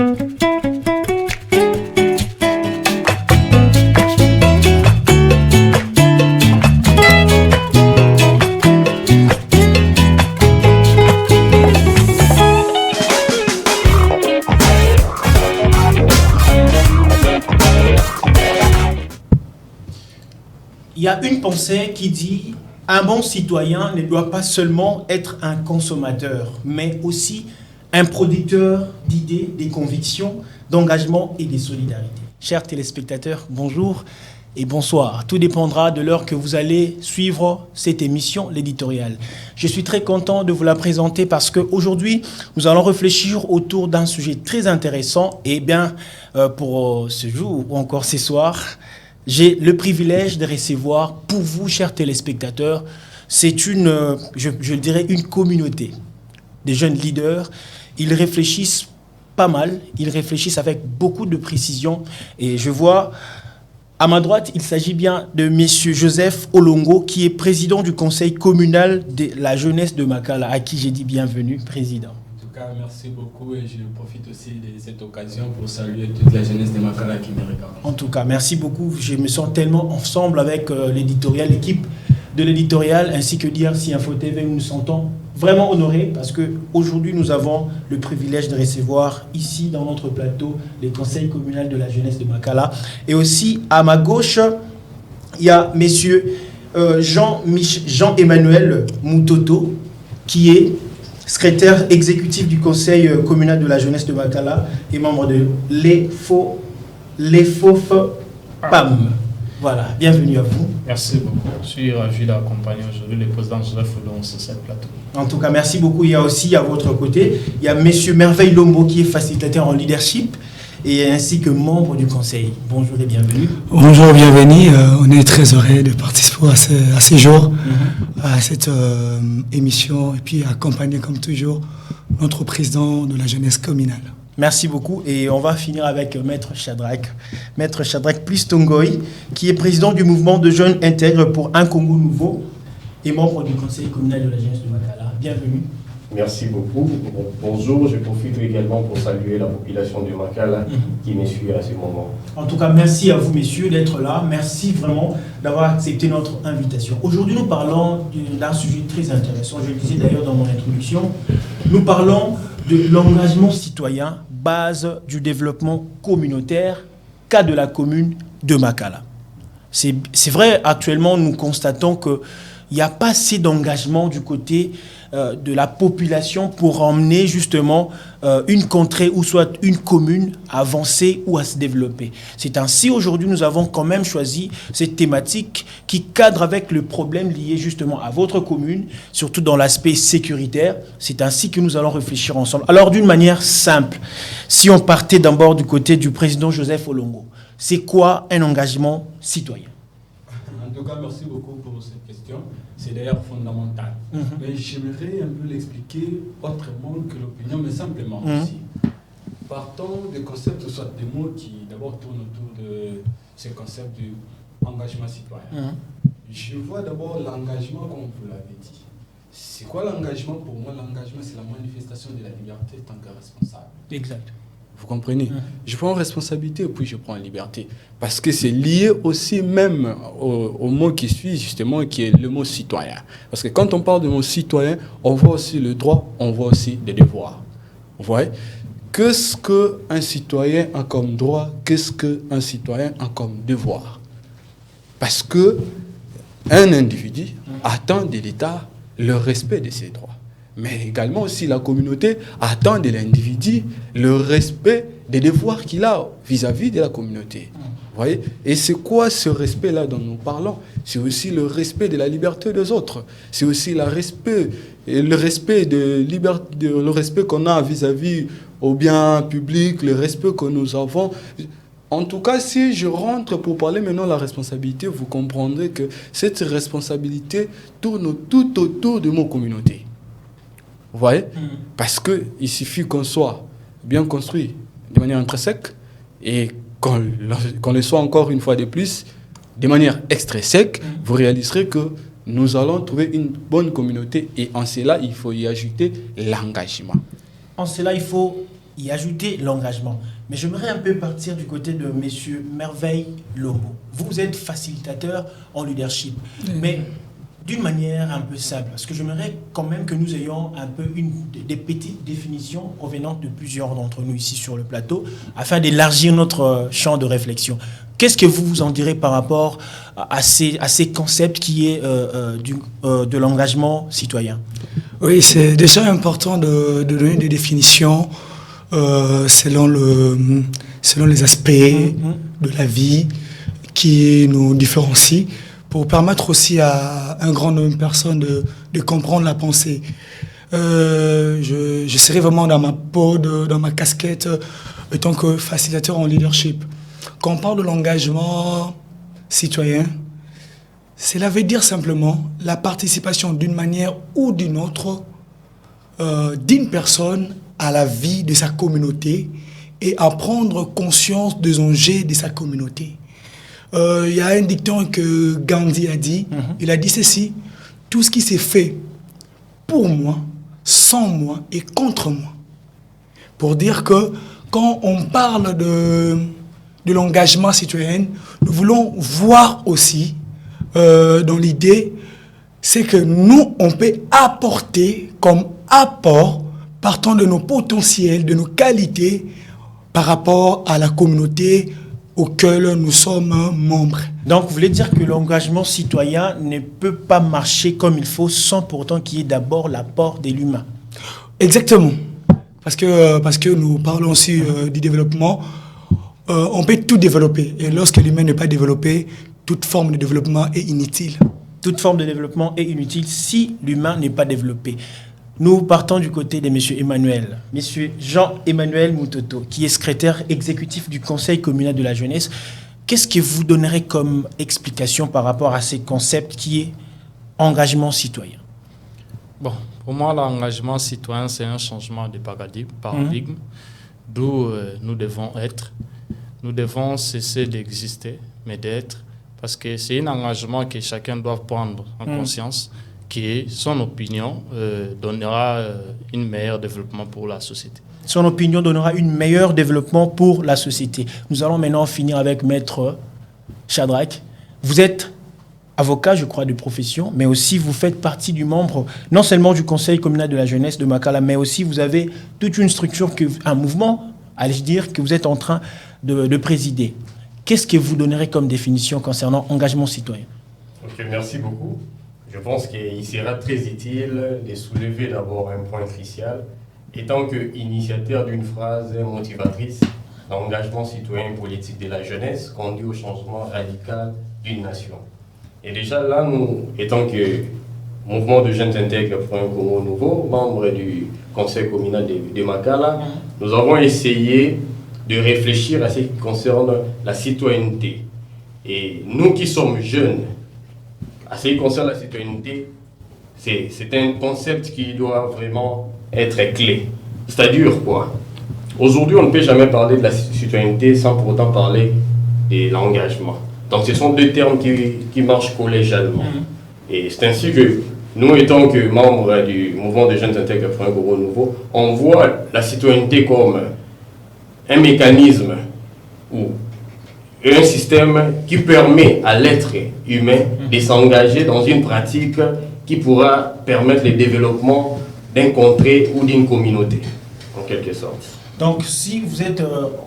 Il y a une pensée qui dit un bon citoyen ne doit pas seulement être un consommateur, mais aussi un producteur d'idées, des convictions, d'engagement et de solidarité. Chers téléspectateurs, bonjour et bonsoir. Tout dépendra de l'heure que vous allez suivre cette émission, l'éditorial. Je suis très content de vous la présenter parce qu'aujourd'hui, nous allons réfléchir autour d'un sujet très intéressant. Et bien, pour ce jour ou encore ce soir, j'ai le privilège de recevoir pour vous, chers téléspectateurs, c'est une, je dirais, une communauté de jeunes leaders. Ils réfléchissent pas mal, ils réfléchissent avec beaucoup de précision. Et je vois, à ma droite, il s'agit bien de M. Joseph Olongo, qui est président du conseil communal de la jeunesse de Makala, à qui j'ai dit bienvenue, président. En tout cas, merci beaucoup et je profite aussi de cette occasion pour saluer toute la jeunesse de Makala qui me regarde. En tout cas, merci beaucoup. Je me sens tellement ensemble avec l'éditorial, l'équipe de l'éditorial, ainsi que d'IRC Info TV. Nous nous sentons vraiment honorés parce qu'aujourd'hui, nous avons le privilège de recevoir ici, dans notre plateau, les conseils communaux de la jeunesse de Makala. Et aussi, à ma gauche, il y a M. Jean-Emmanuel Moutoto, qui est secrétaire exécutif du conseil communal de la jeunesse de Makala et membre de l'EFOF-PAM. Voilà, bienvenue à vous. Merci beaucoup. Je suis ravi d'accompagner aujourd'hui le président Joseph Olongo sur cette plateau. En tout cas, merci beaucoup. Il y a aussi à votre côté, il y a M. Merveille Lombo qui est facilitateur en leadership et ainsi que membre du conseil. Bonjour et bienvenue. Bonjour, bienvenue. On est très heureux de participer à ces jours, à cette émission et puis accompagner comme toujours notre président de la jeunesse communale. Merci beaucoup et on va finir avec Maître Shadrach Plistongoy, qui est président du mouvement de jeunes intègres pour un Congo nouveau et membre du conseil communal de la jeunesse de Makala. Bienvenue. Merci beaucoup. Bonjour, je profite également pour saluer la population de Makala qui me suit à ce moment. En tout cas, merci à vous messieurs d'être là. Merci vraiment d'avoir accepté notre invitation. Aujourd'hui, nous parlons d'un sujet très intéressant. Je le disais d'ailleurs dans mon introduction. Nous parlons de l'engagement citoyen, base du développement communautaire, cas de la commune de Makala. C'est vrai, actuellement, nous constatons qu'il n'y a pas assez d'engagement du côté de la population pour emmener justement une contrée ou soit une commune à avancer ou à se développer. C'est ainsi aujourd'hui nous avons quand même choisi cette thématique qui cadre avec le problème lié justement à votre commune, surtout dans l'aspect sécuritaire. C'est ainsi que nous allons réfléchir ensemble. Alors d'une manière simple, si on partait d'abord du côté du président Joseph Olongo, c'est quoi un engagement citoyen? En tout cas, merci beaucoup pour cette question. C'est d'ailleurs fondamental. Mais j'aimerais un peu l'expliquer autrement que l'opinion, mais simplement aussi. Partons des concepts, soit des mots qui d'abord tournent autour de ce concept d'engagement citoyen. Je vois d'abord l'engagement comme vous l'avez dit. C'est quoi l'engagement? Pour moi, l'engagement, c'est la manifestation de la liberté tant que responsable. Exact. Vous comprenez? Je prends responsabilité et puis je prends liberté. Parce que c'est lié aussi même au mot qui suit, justement, qui est le mot citoyen. Parce que quand on parle de mot citoyen, on voit aussi le droit, on voit aussi des devoirs. Vous voyez? Qu'est-ce qu'un citoyen a comme droit? Qu'est-ce qu'un citoyen a comme devoir? Parce qu'un individu attend de l'État le respect de ses droits. Mais également aussi la communauté attend de l'individu le respect des devoirs qu'il a vis-à-vis de la communauté. Vous voyez? Et c'est quoi ce respect-là dont nous parlons? C'est aussi le respect de la liberté des autres. C'est aussi le respect le respect qu'on a vis-à-vis au bien public, le respect que nous avons. En tout cas, si je rentre pour parler maintenant de la responsabilité, vous comprendrez que cette responsabilité tourne tout autour de nos communautés. Vous voyez? Parce qu'il suffit qu'on soit bien construit de manière intrinsèque et qu'on le soit encore une fois de plus de manière extrinsèque, vous réaliserez que nous allons trouver une bonne communauté et en cela, il faut y ajouter l'engagement. En cela, il faut y ajouter l'engagement. Mais j'aimerais un peu partir du côté de Monsieur Merveille Lombo. Vous êtes facilitateur en leadership, mais d'une manière un peu simple, parce que j'aimerais quand même que nous ayons un peu des petites définitions provenant de plusieurs d'entre nous ici sur le plateau, afin d'élargir notre champ de réflexion. Qu'est-ce que vous en direz par rapport à ces concepts qui est de l'engagement citoyen? Oui, c'est déjà important de donner des définitions selon les aspects de la vie qui nous différencient, pour permettre aussi à un grand nombre de personnes de comprendre la pensée. Je serai vraiment dans ma peau, dans ma casquette, en tant que facilitateur en leadership. Quand on parle de l'engagement citoyen, cela veut dire simplement la participation d'une manière ou d'une autre d'une personne à la vie de sa communauté et à prendre conscience des enjeux de sa communauté. Il y a un dicton que Gandhi a dit, il a dit ceci: tout ce qui s'est fait pour moi, sans moi et contre moi. Pour dire que quand on parle de l'engagement citoyen, nous voulons voir aussi dans l'idée, c'est que nous, on peut apporter comme apport, partant de nos potentiels, de nos qualités, par rapport à la communauté auquel nous sommes membres. Donc, vous voulez dire que l'engagement citoyen ne peut pas marcher comme il faut sans pourtant qu'il y ait d'abord l'apport de l'humain. Exactement. Parce que nous parlons aussi du développement. On peut tout développer. Et lorsque l'humain n'est pas développé, toute forme de développement est inutile. Toute forme de développement est inutile si l'humain n'est pas développé. Nous partons du côté de M. Emmanuel. M. Jean-Emmanuel Moutoto, qui est secrétaire exécutif du Conseil communal de la jeunesse. Qu'est-ce que vous donnerez comme explication par rapport à ces concepts qui est engagement citoyen? Bon, pour moi, l'engagement citoyen, c'est un changement de paradigme, d'où nous devons être. Nous devons cesser d'exister, mais d'être, parce que c'est un engagement que chacun doit prendre en conscience, qui, son opinion, donnera un meilleur développement pour la société. Son opinion donnera un meilleur développement pour la société. Nous allons maintenant finir avec Maître Shadrach. Vous êtes avocat, je crois, de profession, mais aussi vous faites partie du membre, non seulement du Conseil communal de la jeunesse de Makala, mais aussi vous avez toute une structure, un mouvement, allais-je dire, que vous êtes en train de présider. Qu'est-ce que vous donnerez comme définition concernant engagement citoyen? Ok, merci beaucoup. Je pense qu'il sera très utile de soulever d'abord un point crucial. Étant qu'initiateur d'une phrase motivatrice, l'engagement citoyen politique de la jeunesse conduit au changement radical d'une nation. Et déjà là, nous, étant que mouvement de jeunes intègres pour un Congo nouveau, membre du conseil communal de Makala, nous avons essayé de réfléchir à ce qui concerne la citoyenneté. Et nous qui sommes jeunes, à ce qui concerne la citoyenneté, c'est un concept qui doit vraiment être clé. C'est-à-dire quoi? Aujourd'hui, on ne peut jamais parler de la citoyenneté sans pour autant parler de l'engagement. Donc ce sont deux termes qui marchent collégialement. Et c'est ainsi que nous, étant que membres du mouvement de jeunes intègres pour un Congo nouveau, on voit la citoyenneté comme un mécanisme ou un système qui permet à l'être humain de s'engager dans une pratique qui pourra permettre le développement d'un contrée ou d'une communauté, en quelque sorte. Donc, si vous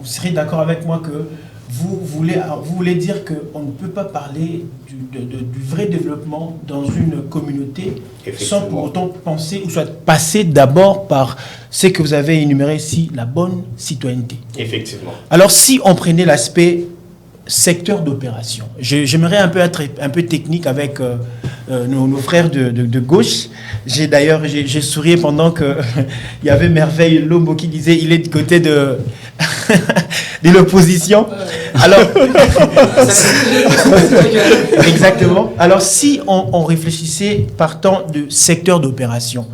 serez d'accord avec moi que vous voulez dire qu'on ne peut pas parler du vrai développement dans une communauté sans pour autant penser ou soit passer d'abord par ce que vous avez énuméré ici, la bonne citoyenneté. Effectivement. Alors, si on prenait l'aspect secteur d'opération, j'aimerais être un peu technique avec nos frères de gauche. J'ai souri pendant qu'il y avait Merveille Lombo qui disait il est du côté de l'opposition. Alors, exactement. Alors, si on réfléchissait partant de secteur d'opération,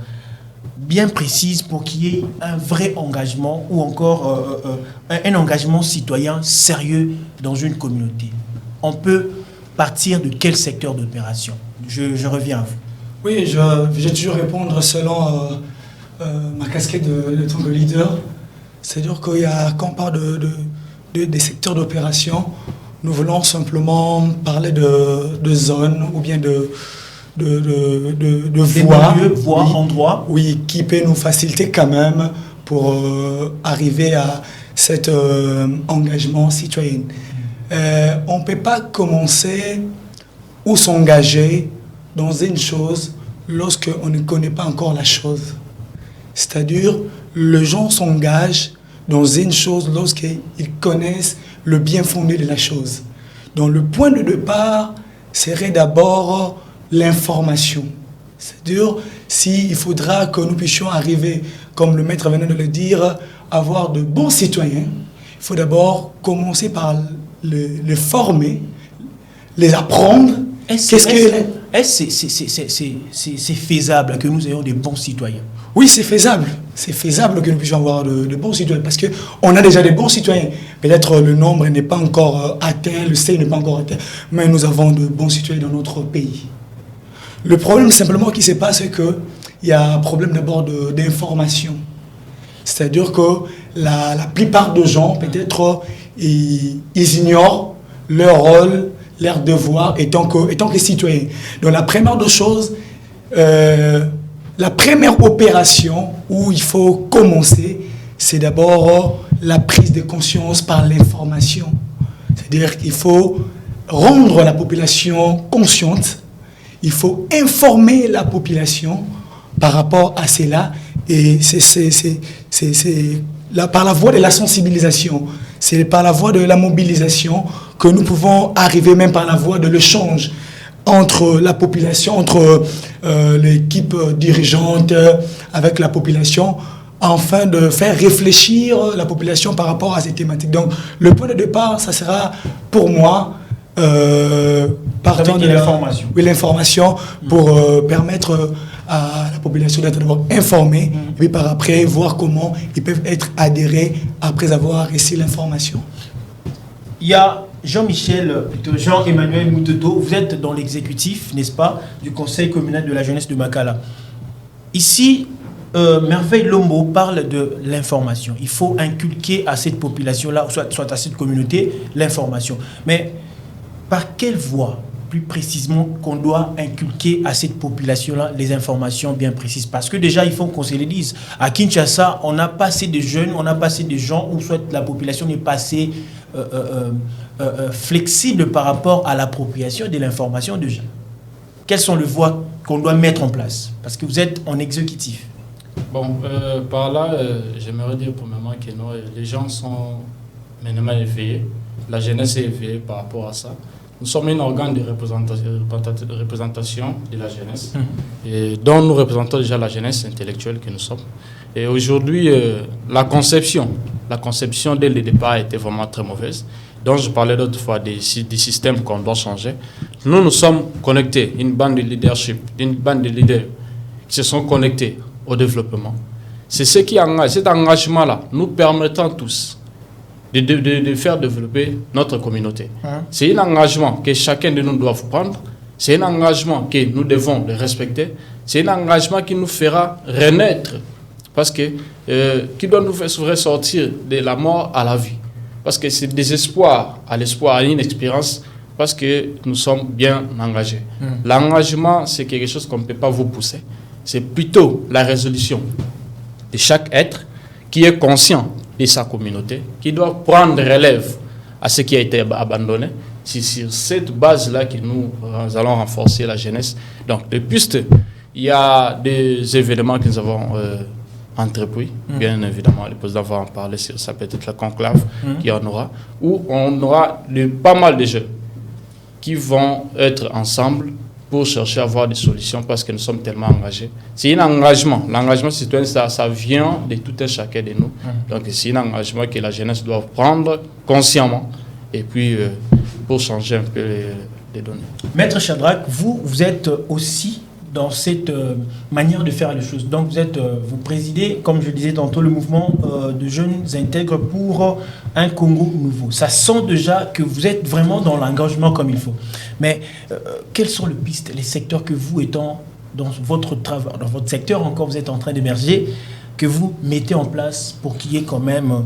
bien précise pour qu'il y ait un vrai engagement ou encore un engagement citoyen sérieux dans une communauté, on peut partir de quel secteur d'opération? Je reviens à vous. Oui, je vais toujours répondre selon ma casquette de tant que leader. C'est-à-dire quand on parle des secteurs d'opération, nous voulons simplement parler de zones ou bien de voies, voies, endroits. Oui, qui peut nous faciliter quand même pour arriver à cet engagement citoyen. On ne peut pas commencer ou s'engager dans une chose lorsqu'on ne connaît pas encore la chose. C'est-à-dire, les gens s'engagent dans une chose lorsqu'ils connaissent le bien fondé de la chose. Donc le point de départ serait d'abord l'information. C'est-à-dire, il faudra que nous puissions arriver, comme le maître venait de le dire, avoir de bons citoyens, il faut d'abord commencer par les former, les apprendre. C'est faisable que nous ayons des bons citoyens? Oui, c'est faisable. C'est faisable que nous puissions avoir de bons citoyens parce qu'on a déjà des bons citoyens. Peut-être le nombre n'est pas encore atteint, le seuil n'est pas encore atteint, mais nous avons de bons citoyens dans notre pays. Le problème simplement qui se passe, c'est qu'il y a un problème d'abord d'information. C'est-à-dire que la plupart des gens, peut-être, ils ignorent leur rôle, leur devoir étant que citoyens. Donc la première des choses, la première opération où il faut commencer, c'est d'abord la prise de conscience par l'information. C'est-à-dire qu'il faut rendre la population consciente, il faut informer la population par rapport à cela, et c'est par la voie de la sensibilisation, c'est par la voie de la mobilisation que nous pouvons arriver, même par la voie de l'échange entre la population, entre l'équipe dirigeante avec la population, afin de faire réfléchir la population par rapport à ces thématiques. Donc le point de départ, ça sera pour moi partant de l'information. Oui, l'information pour permettre à la population d'être d'abord informée et puis par après voir comment ils peuvent être adhérés après avoir reçu l'information. Il y a Jean-Emmanuel Mouteto, vous êtes dans l'exécutif, n'est-ce pas, du Conseil communal de la jeunesse de Makala. Ici, Merveille Lombo parle de l'information. Il faut inculquer à cette population-là, soit à cette communauté, l'information. Mais par quelle voie, plus précisément, qu'on doit inculquer à cette population-là les informations bien précises? Parce que déjà, il faut qu'on se le dise. À Kinshasa, on n'a pas assez de jeunes, on n'a pas assez de gens, ou soit la population n'est pas assez flexible par rapport à l'appropriation de l'information de gens. Quelles sont les voies qu'on doit mettre en place? Parce que vous êtes en exécutif. Bon, par là, j'aimerais dire pour le moment que non, les gens sont maintenant éveillés. La jeunesse est éveillée par rapport à ça. Nous sommes un organe de représentation de la jeunesse, et dont nous représentons déjà la jeunesse intellectuelle que nous sommes. Et aujourd'hui, la conception dès le départ était vraiment très mauvaise. Donc je parlais d'autres fois des systèmes qu'on doit changer. Nous sommes connectés, une bande de leadership, une bande de leaders qui se sont connectés au développement. C'est ce qui engage, cet engagement-là, nous permettant tous de faire développer notre communauté. C'est un engagement que chacun de nous doit prendre, c'est un engagement que nous devons le respecter, c'est un engagement qui nous fera renaître, parce que qui doit nous faire ressortir de la mort à la vie. Parce que c'est des espoirs à l'espoir, à une expérience, parce que nous sommes bien engagés. L'engagement, c'est quelque chose qu'on ne peut pas vous pousser. C'est plutôt la résolution de chaque être qui est conscient de sa communauté, qui doit prendre relève à ce qui a été abandonné. C'est sur cette base-là que nous allons renforcer la jeunesse. Donc, de plus, il y a des événements que nous avons entrepris, bien évidemment, le président va en parler sur ça, peut-être la conclave qu'il y en aura, où on aura pas mal de jeunes qui vont être ensemble pour chercher à avoir des solutions parce que nous sommes tellement engagés. C'est un engagement. L'engagement citoyen, ça vient de tout un chacun de nous. Donc c'est un engagement que la jeunesse doit prendre consciemment et puis pour changer un peu les données. Maître Shadrack, vous êtes aussi dans cette manière de faire les choses. Donc vous présidez, comme je disais tantôt, le mouvement de jeunes intègres pour un Congo nouveau. Ça sent déjà que vous êtes vraiment dans l'engagement comme il faut. Mais quelles sont les pistes, les secteurs que vous étant dans votre travail, dans votre secteur encore, vous êtes en train d'émerger, que vous mettez en place pour qu'il y ait quand même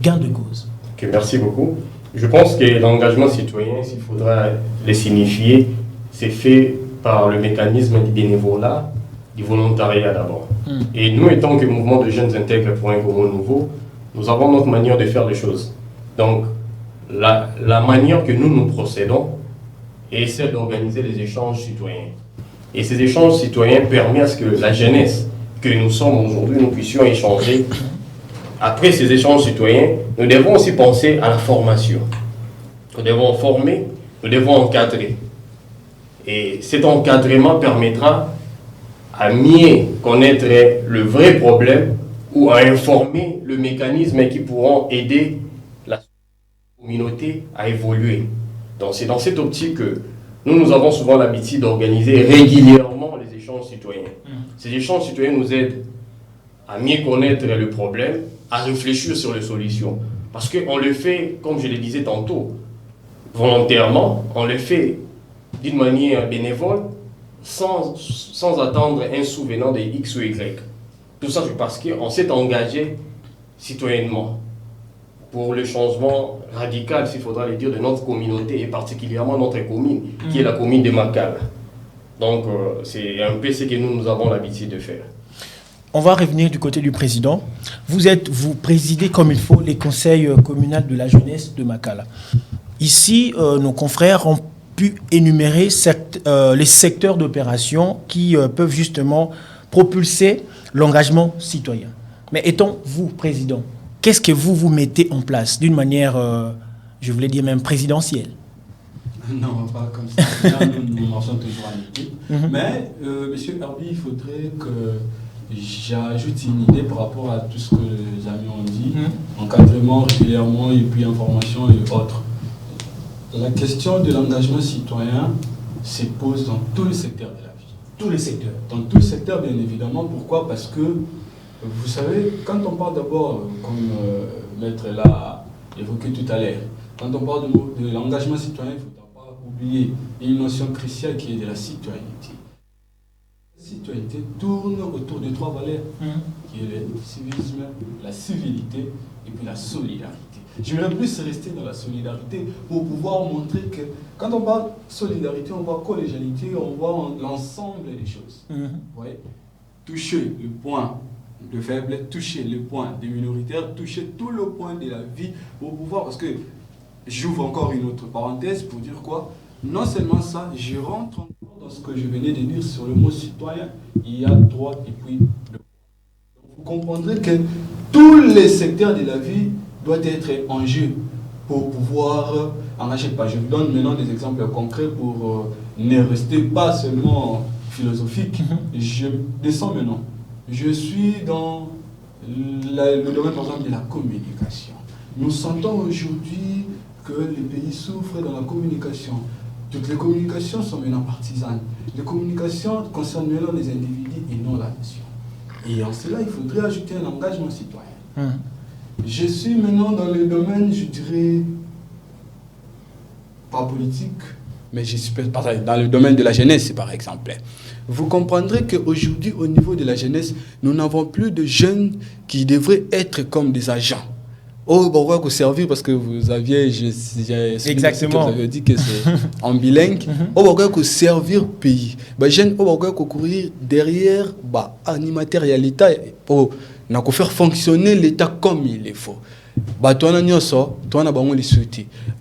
gain de cause? Ok, merci beaucoup. Je pense que l'engagement citoyen, s'il faudra le signifier, c'est fait par le mécanisme du bénévolat, du volontariat d'abord. Et nous, étant que mouvement de jeunes intègres pour un Congo nouveau, nous avons notre manière de faire les choses. Donc, la manière que nous procédons est celle d'organiser les échanges citoyens. Et ces échanges citoyens permettent à ce que la jeunesse que nous sommes aujourd'hui, nous puissions échanger. Après ces échanges citoyens, nous devons aussi penser à la formation. Nous devons former, nous devons encadrer. Et cet encadrement permettra à mieux connaître le vrai problème ou à informer le mécanisme qui pourront aider la communauté à évoluer. Donc c'est dans cette optique que nous avons souvent l'habitude d'organiser régulièrement les échanges citoyens. Ces échanges citoyens nous aident à mieux connaître le problème, à réfléchir sur les solutions. Parce qu'on le fait, comme je le disais tantôt, volontairement, on le fait d'une manière bénévole, sans attendre un souvenant de X ou Y. Tout ça, c'est parce qu'on s'est engagé citoyennement pour le changement radical, s'il faudra le dire, de notre communauté, et particulièrement notre commune, qui est la commune de Makala. Donc, c'est un peu ce que nous avons l'habitude de faire. On va revenir du côté du président. Vous présidez comme il faut les conseils communaux de la jeunesse de Makala. Ici, nos confrères ont pu énumérer les secteurs d'opération qui peuvent justement propulser l'engagement citoyen. Mais étant vous, président, qu'est-ce que vous mettez en place d'une manière, je voulais dire même présidentielle? Non, pas comme ça. Là, nous marchons toujours en équipe. Mais, monsieur Herbie, il faudrait que j'ajoute une idée par rapport à tout ce que les amis ont dit. Encadrement régulièrement et puis information et autres. La question de l'engagement citoyen se pose dans tous les secteurs de la vie. Tous les secteurs. Dans tous les secteurs, bien évidemment. Pourquoi? Parce que, vous savez, quand on parle d'abord, comme Maître l'a évoqué tout à l'heure, quand on parle de l'engagement citoyen, il ne faut pas oublier une notion cruciale qui est de la citoyenneté. La citoyenneté tourne autour de trois valeurs, qui est le civisme, la civilité et puis la solidarité. J'aimerais plus rester dans la solidarité pour pouvoir montrer que quand on parle solidarité, on voit collégialité, on voit l'ensemble des choses. Vous voyez? Toucher le point de faible, toucher le point des minoritaires, toucher tout le point de la vie pour pouvoir, parce que j'ouvre encore une autre parenthèse pour dire quoi? Non seulement ça, je rentre encore dans ce que je venais de dire sur le mot citoyen. Il y a droit et puis le droit. Vous comprendrez que tous les secteurs de la vie doivent être en jeu pour pouvoir engager. Je vous donne maintenant des exemples concrets pour ne rester pas seulement philosophique. Je descends maintenant. Je suis dans le domaine par exemple de la communication. Nous sentons aujourd'hui que les pays souffrent dans la communication. Toutes les communications sont maintenant partisanes. Les communications concernent maintenant les individus et non la nation. Et en cela, il faudrait ajouter un engagement citoyen. Je suis maintenant dans le domaine, je dirais, pas politique, mais je suis dans le domaine de la jeunesse, par exemple. Vous comprendrez qu'aujourd'hui, au niveau de la jeunesse, nous n'avons plus de jeunes qui devraient être comme des agents. Oh, pourquoi vous servir? Parce que vous aviez, exactement, vous avez dit que c'est en bilingue. Oh, pourquoi vous servir pays? Jeune, oh, pourquoi vous courir derrière, animateur et l'État pour faire fonctionner l'État comme il le faut. Toi,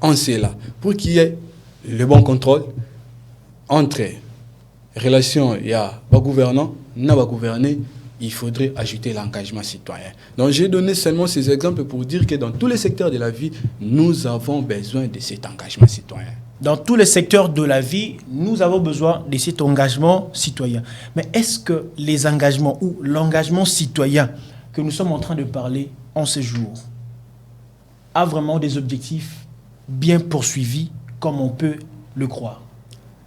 on sait là, pour qu'il y ait le bon contrôle entre relations et gouvernants, gouverner, il faudrait ajouter l'engagement citoyen. Donc j'ai donné seulement ces exemples pour dire que dans tous les secteurs de la vie, nous avons besoin de cet engagement citoyen. Dans tous les secteurs de la vie, nous avons besoin de cet engagement citoyen. Mais est-ce que les engagements ou l'engagement citoyen que nous sommes en train de parler en ce jour a vraiment des objectifs bien poursuivis comme on peut le croire?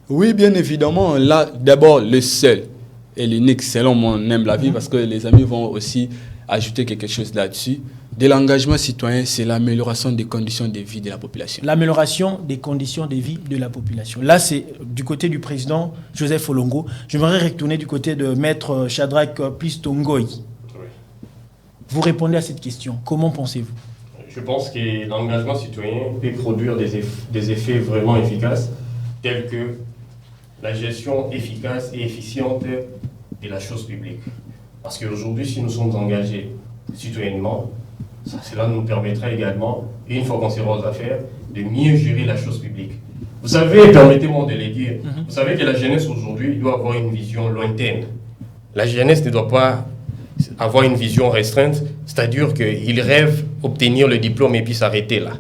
Oui, bien évidemment. Là, d'abord, le seul et l'unique, selon mon humble avis, parce que les amis vont aussi ajouter quelque chose là-dessus, de l'engagement citoyen, c'est l'amélioration des conditions de vie de la population. L'amélioration des conditions de vie de la population. Là, c'est du côté du président Joseph Olongo. J'aimerais retourner du côté de Maître Shadrack Pistongoy. Vous répondez à cette question. Comment pensez-vous? Je pense que l'engagement citoyen peut produire des effets vraiment efficaces, tels que la gestion efficace et efficiente de la chose publique. Parce qu'aujourd'hui, si nous sommes engagés citoyennement, cela nous permettra également, et une fois qu'on sera aux affaires, de mieux gérer la chose publique. Vous savez, permettez-moi de le dire, vous savez que la jeunesse aujourd'hui doit avoir une vision lointaine. La jeunesse ne doit pas avoir une vision restreinte, c'est-à-dire qu'ils rêvent obtenir le diplôme et puis s'arrêter là.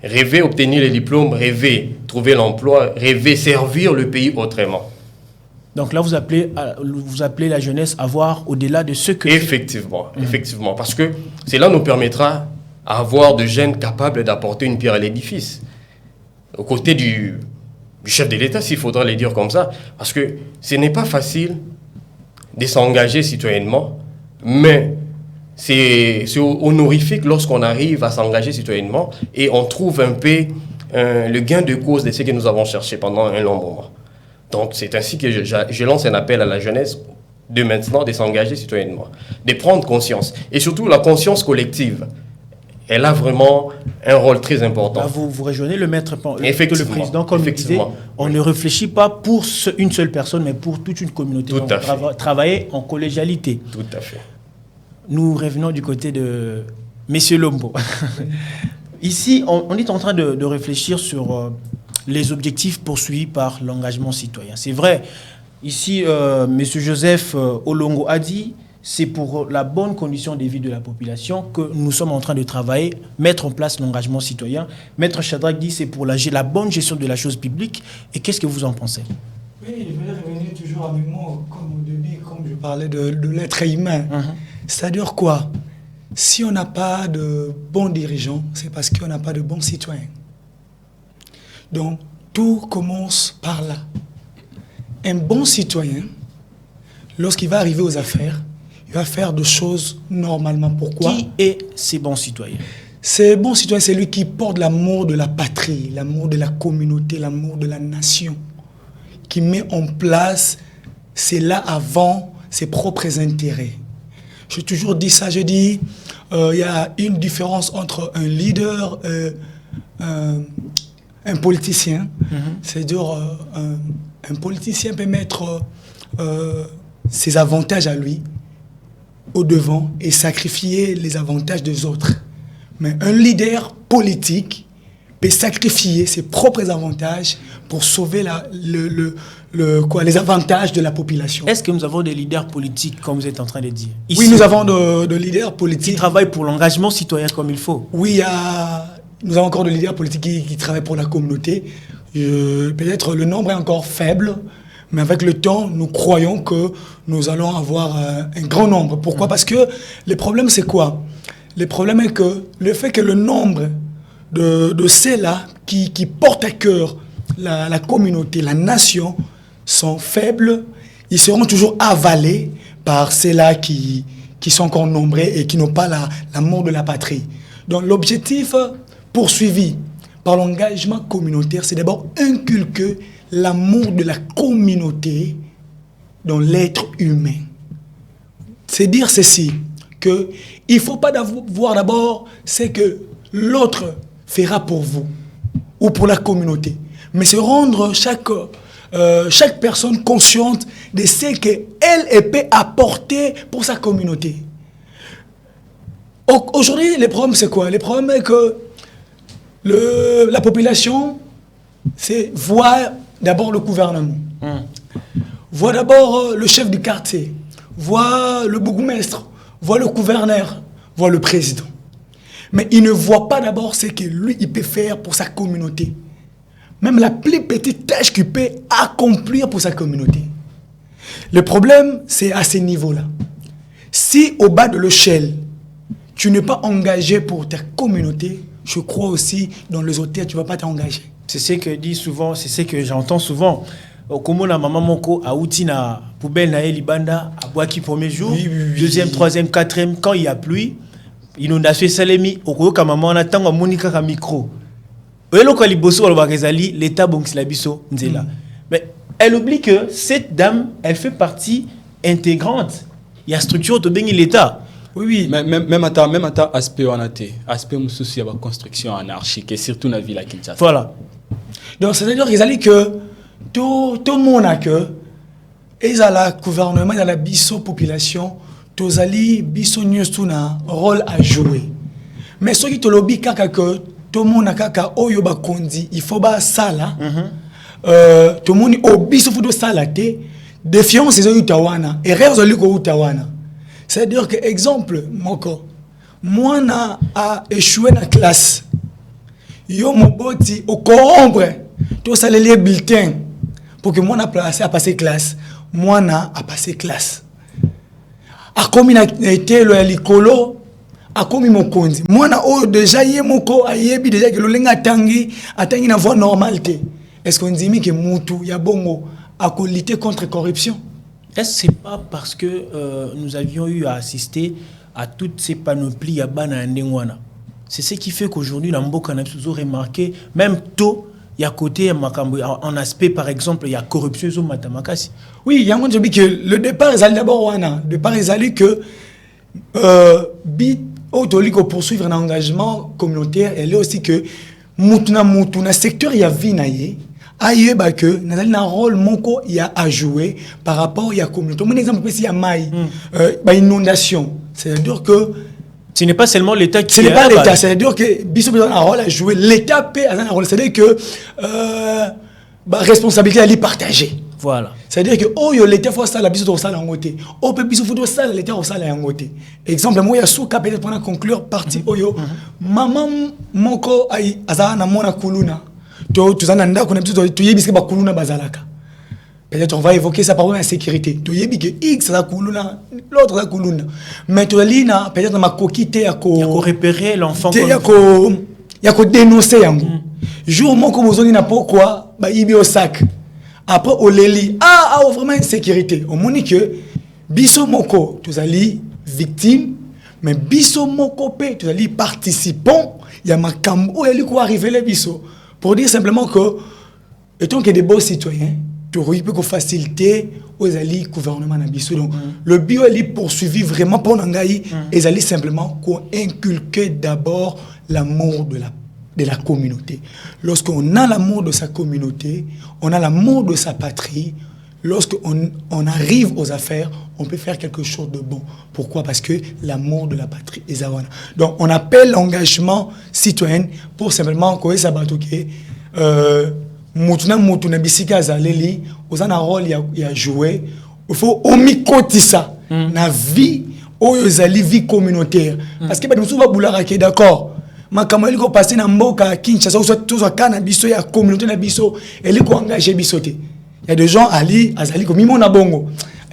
Rêver obtenir le diplôme, rêver trouver l'emploi, rêver servir le pays autrement. Donc là, vous appelez la jeunesse à voir au-delà de ce que... Effectivement, effectivement, parce que cela nous permettra d'avoir de jeunes capables d'apporter une pierre à l'édifice. Aux côtés du chef de l'État, s'il faudra le dire comme ça, parce que ce n'est pas facile de s'engager citoyennement, mais c'est honorifique lorsqu'on arrive à s'engager citoyennement et on trouve un peu le gain de cause de ce que nous avons cherché pendant un long moment. Donc c'est ainsi que je lance un appel à la jeunesse de maintenant de s'engager citoyennement, de prendre conscience, et surtout la conscience collective. Elle a vraiment un rôle très important. Là, vous rejoignez le maître, Effectivement, le président, comme il disait, on ne réfléchit pas pour une seule personne, mais pour toute une communauté. Tout à fait. Travailler en collégialité. Tout à fait. Nous revenons du côté de Monsieur Lombo. Ici, on est en train de réfléchir sur les objectifs poursuivis par l'engagement citoyen. C'est vrai, ici, Monsieur Joseph Olongo a dit, c'est pour la bonne condition de vie de la population que nous sommes en train de travailler, mettre en place l'engagement citoyen. Maître Shadrack dit, c'est pour la bonne gestion de la chose publique. Et qu'est-ce que vous en pensez? Oui, je voulais revenir toujours avec moi, comme au début, comme je parlais de l'être humain. C'est-à-dire quoi? Si on n'a pas de bons dirigeants, c'est parce qu'on n'a pas de bons citoyens. Donc, tout commence par là. Un bon citoyen, lorsqu'il va arriver aux affaires, il va faire des choses normalement. Pourquoi? Qui est ces bons citoyens? Ces bons citoyens, c'est lui qui porte l'amour de la patrie, l'amour de la communauté, l'amour de la nation, qui met en place cela avant ses propres intérêts. J'ai toujours dit ça, j'ai dit, il y a une différence entre un leader et un politicien. C'est-à-dire, un politicien peut mettre ses avantages à lui au devant et sacrifier les avantages des autres. Mais un leader politique peut sacrifier ses propres avantages pour sauver les avantages de la population. Est-ce que nous avons des leaders politiques, comme vous êtes en train de dire? Ici, oui, nous avons de leaders politiques. Qui travaillent pour l'engagement citoyen comme il faut. Oui, nous avons encore des leaders politiques qui travaillent pour la communauté. Peut-être le nombre est encore faible, mais avec le temps, nous croyons que nous allons avoir un grand nombre. Pourquoi? Parce que le problème, c'est quoi? Le problème est que le fait que le nombre de ceux-là qui portent à cœur la communauté, la nation, sont faibles, ils seront toujours avalés par ceux-là qui sont encore nombreux et qui n'ont pas l'amour de la patrie. Donc l'objectif poursuivi par l'engagement communautaire, c'est d'abord inculquer l'amour de la communauté dans l'être humain. C'est dire ceci, qu'il ne faut pas voir d'abord ce que l'autre fera pour vous ou pour la communauté, mais c'est rendre chaque personne consciente de ce qu'elle peut apporter pour sa communauté. Aujourd'hui, le problème, c'est quoi? Le problème est que la population voit d'abord le gouvernement, voit d'abord le chef du quartier, voit le bourgmestre, voit le gouverneur, voit le président. Mais il ne voit pas d'abord ce que lui, il peut faire pour sa communauté. Même la plus petite tâche qu'il peut accomplir pour sa communauté. Le problème, c'est à ce niveau-là. Si au bas de l'échelle, tu n'es pas engagé pour ta communauté, je crois aussi dans les hôtels, tu ne vas pas t'engager. C'est ce que dit souvent, c'est ce que j'entends souvent. Comme la maman moko a outi na poubelle na libanda à Boaki premier jour, deuxième, troisième, quatrième, quand il y a pluie, inondation salemi, okoyoka maman na tango monika ka micro. L'État mais elle oublie que cette dame, elle fait partie intégrante. Il y a structure de l'État. Oui. Même à aspect aspect souci de la construction anarchique et surtout dans la ville à Kinshasa. Voilà. Donc c'est-à-dire qu'ils allaient que tout le monde a que ils ont le gouvernement, ils ont la population, tous allés biso tout un rôle à jouer. Mais ce qui te lobby kaka que tout le monde a kaka oyo ba kondi, il faut ba sala. Tout le monde obi so fudo sala te défiance les utawana erreur zoli ko utawana. C'est-à-dire que exemple moko moi na a échoué na classe. Yo moboti au corrompre tout ça les bulletins pour que moi na placé à passer classe. Moi na a passé classe. A comme il a été le likolo a comme mon kondi. Moi na o déjà yé moko a yebi déjà que le lenga tangi na voie normalité. Est-ce qu'on dit que Moutou, il y a bon à lutter contre la corruption? Est-ce que c'est pas parce que nous avions eu à assister à toutes ces panoplies à Banandengwana? C'est ce qui fait qu'aujourd'hui, l'Amboka a toujours remarqué, même tôt, il y a côté en aspect, par exemple, il y a corruption au Matamakasi. Oui, il y a un que le départ est allé d'abord wana. Le départ est allé que Autoliko poursuivre un engagement communautaire, elle est aussi que Moutuna secteur il y a vinaye. Aïe bah que nous avons un rôle moko il y a à jouer par rapport à la communauté. Mon exemple c'est il y a maille, inondation. C'est-à-dire que ce n'est pas seulement l'État qui ce n'est pas l'État, c'est-à-dire que Bissau a un rôle à jouer. L'État paie un rôle, c'est-à-dire que responsabilité elle est partagée. Voilà. C'est-à-dire que oh yo l'État faut ça la Bissau ça en côté. Oh peut Bissau faut ça l'État faut ça en côté. Exemple moi il y a sous peut-être pour conclure partie oyo maman moko ai azana na mona kuluna. Tu as nanda qu'on a besoin de yébis que bakuluna bazalaka. Peut-être on va évoquer ça par rapport à la sécurité. Tu yébis que X ça kuluna, l'autre ça kuluna. Mais tu as na peut-être ma coquille ya ko repérer l'enfant. Ya ko dénoncer yango. Jour mon comme ozoni na pourquoi ba ibi au sac. Après au leli vraiment une sécurité. On moni que biso moko tu ali victime mais biso moko pe tu ali participant. Il y a makambo elle ko arriver les biso. Pour dire simplement que, étant que des beaux citoyens, tu peux faciliter aux alliés gouvernement d'Abisso. Donc, le bio est poursuivi vraiment pour Nangaï et alliés simplement inculquer d'abord l'amour de la communauté. Lorsqu'on a l'amour de sa communauté, on a l'amour de sa patrie. Lorsqu'on arrive aux affaires, on peut faire quelque chose de bon. Pourquoi? Parce que l'amour de la patrie est zawana. Donc, on appelle l'engagement citoyen pour simplement que ça batouke. Moutuna bisika zaleli, aux un rôle il a joué. Il faut omikotisa na vie oyozali vie communautaire. Parce que nous sommes boulard qui d'accord. Ma kamali ko passer na mboka Kinshasa soit kana biso ya communauté na biso, elle ko engager bisoté. Il y a des gens azali comme mimona bongo.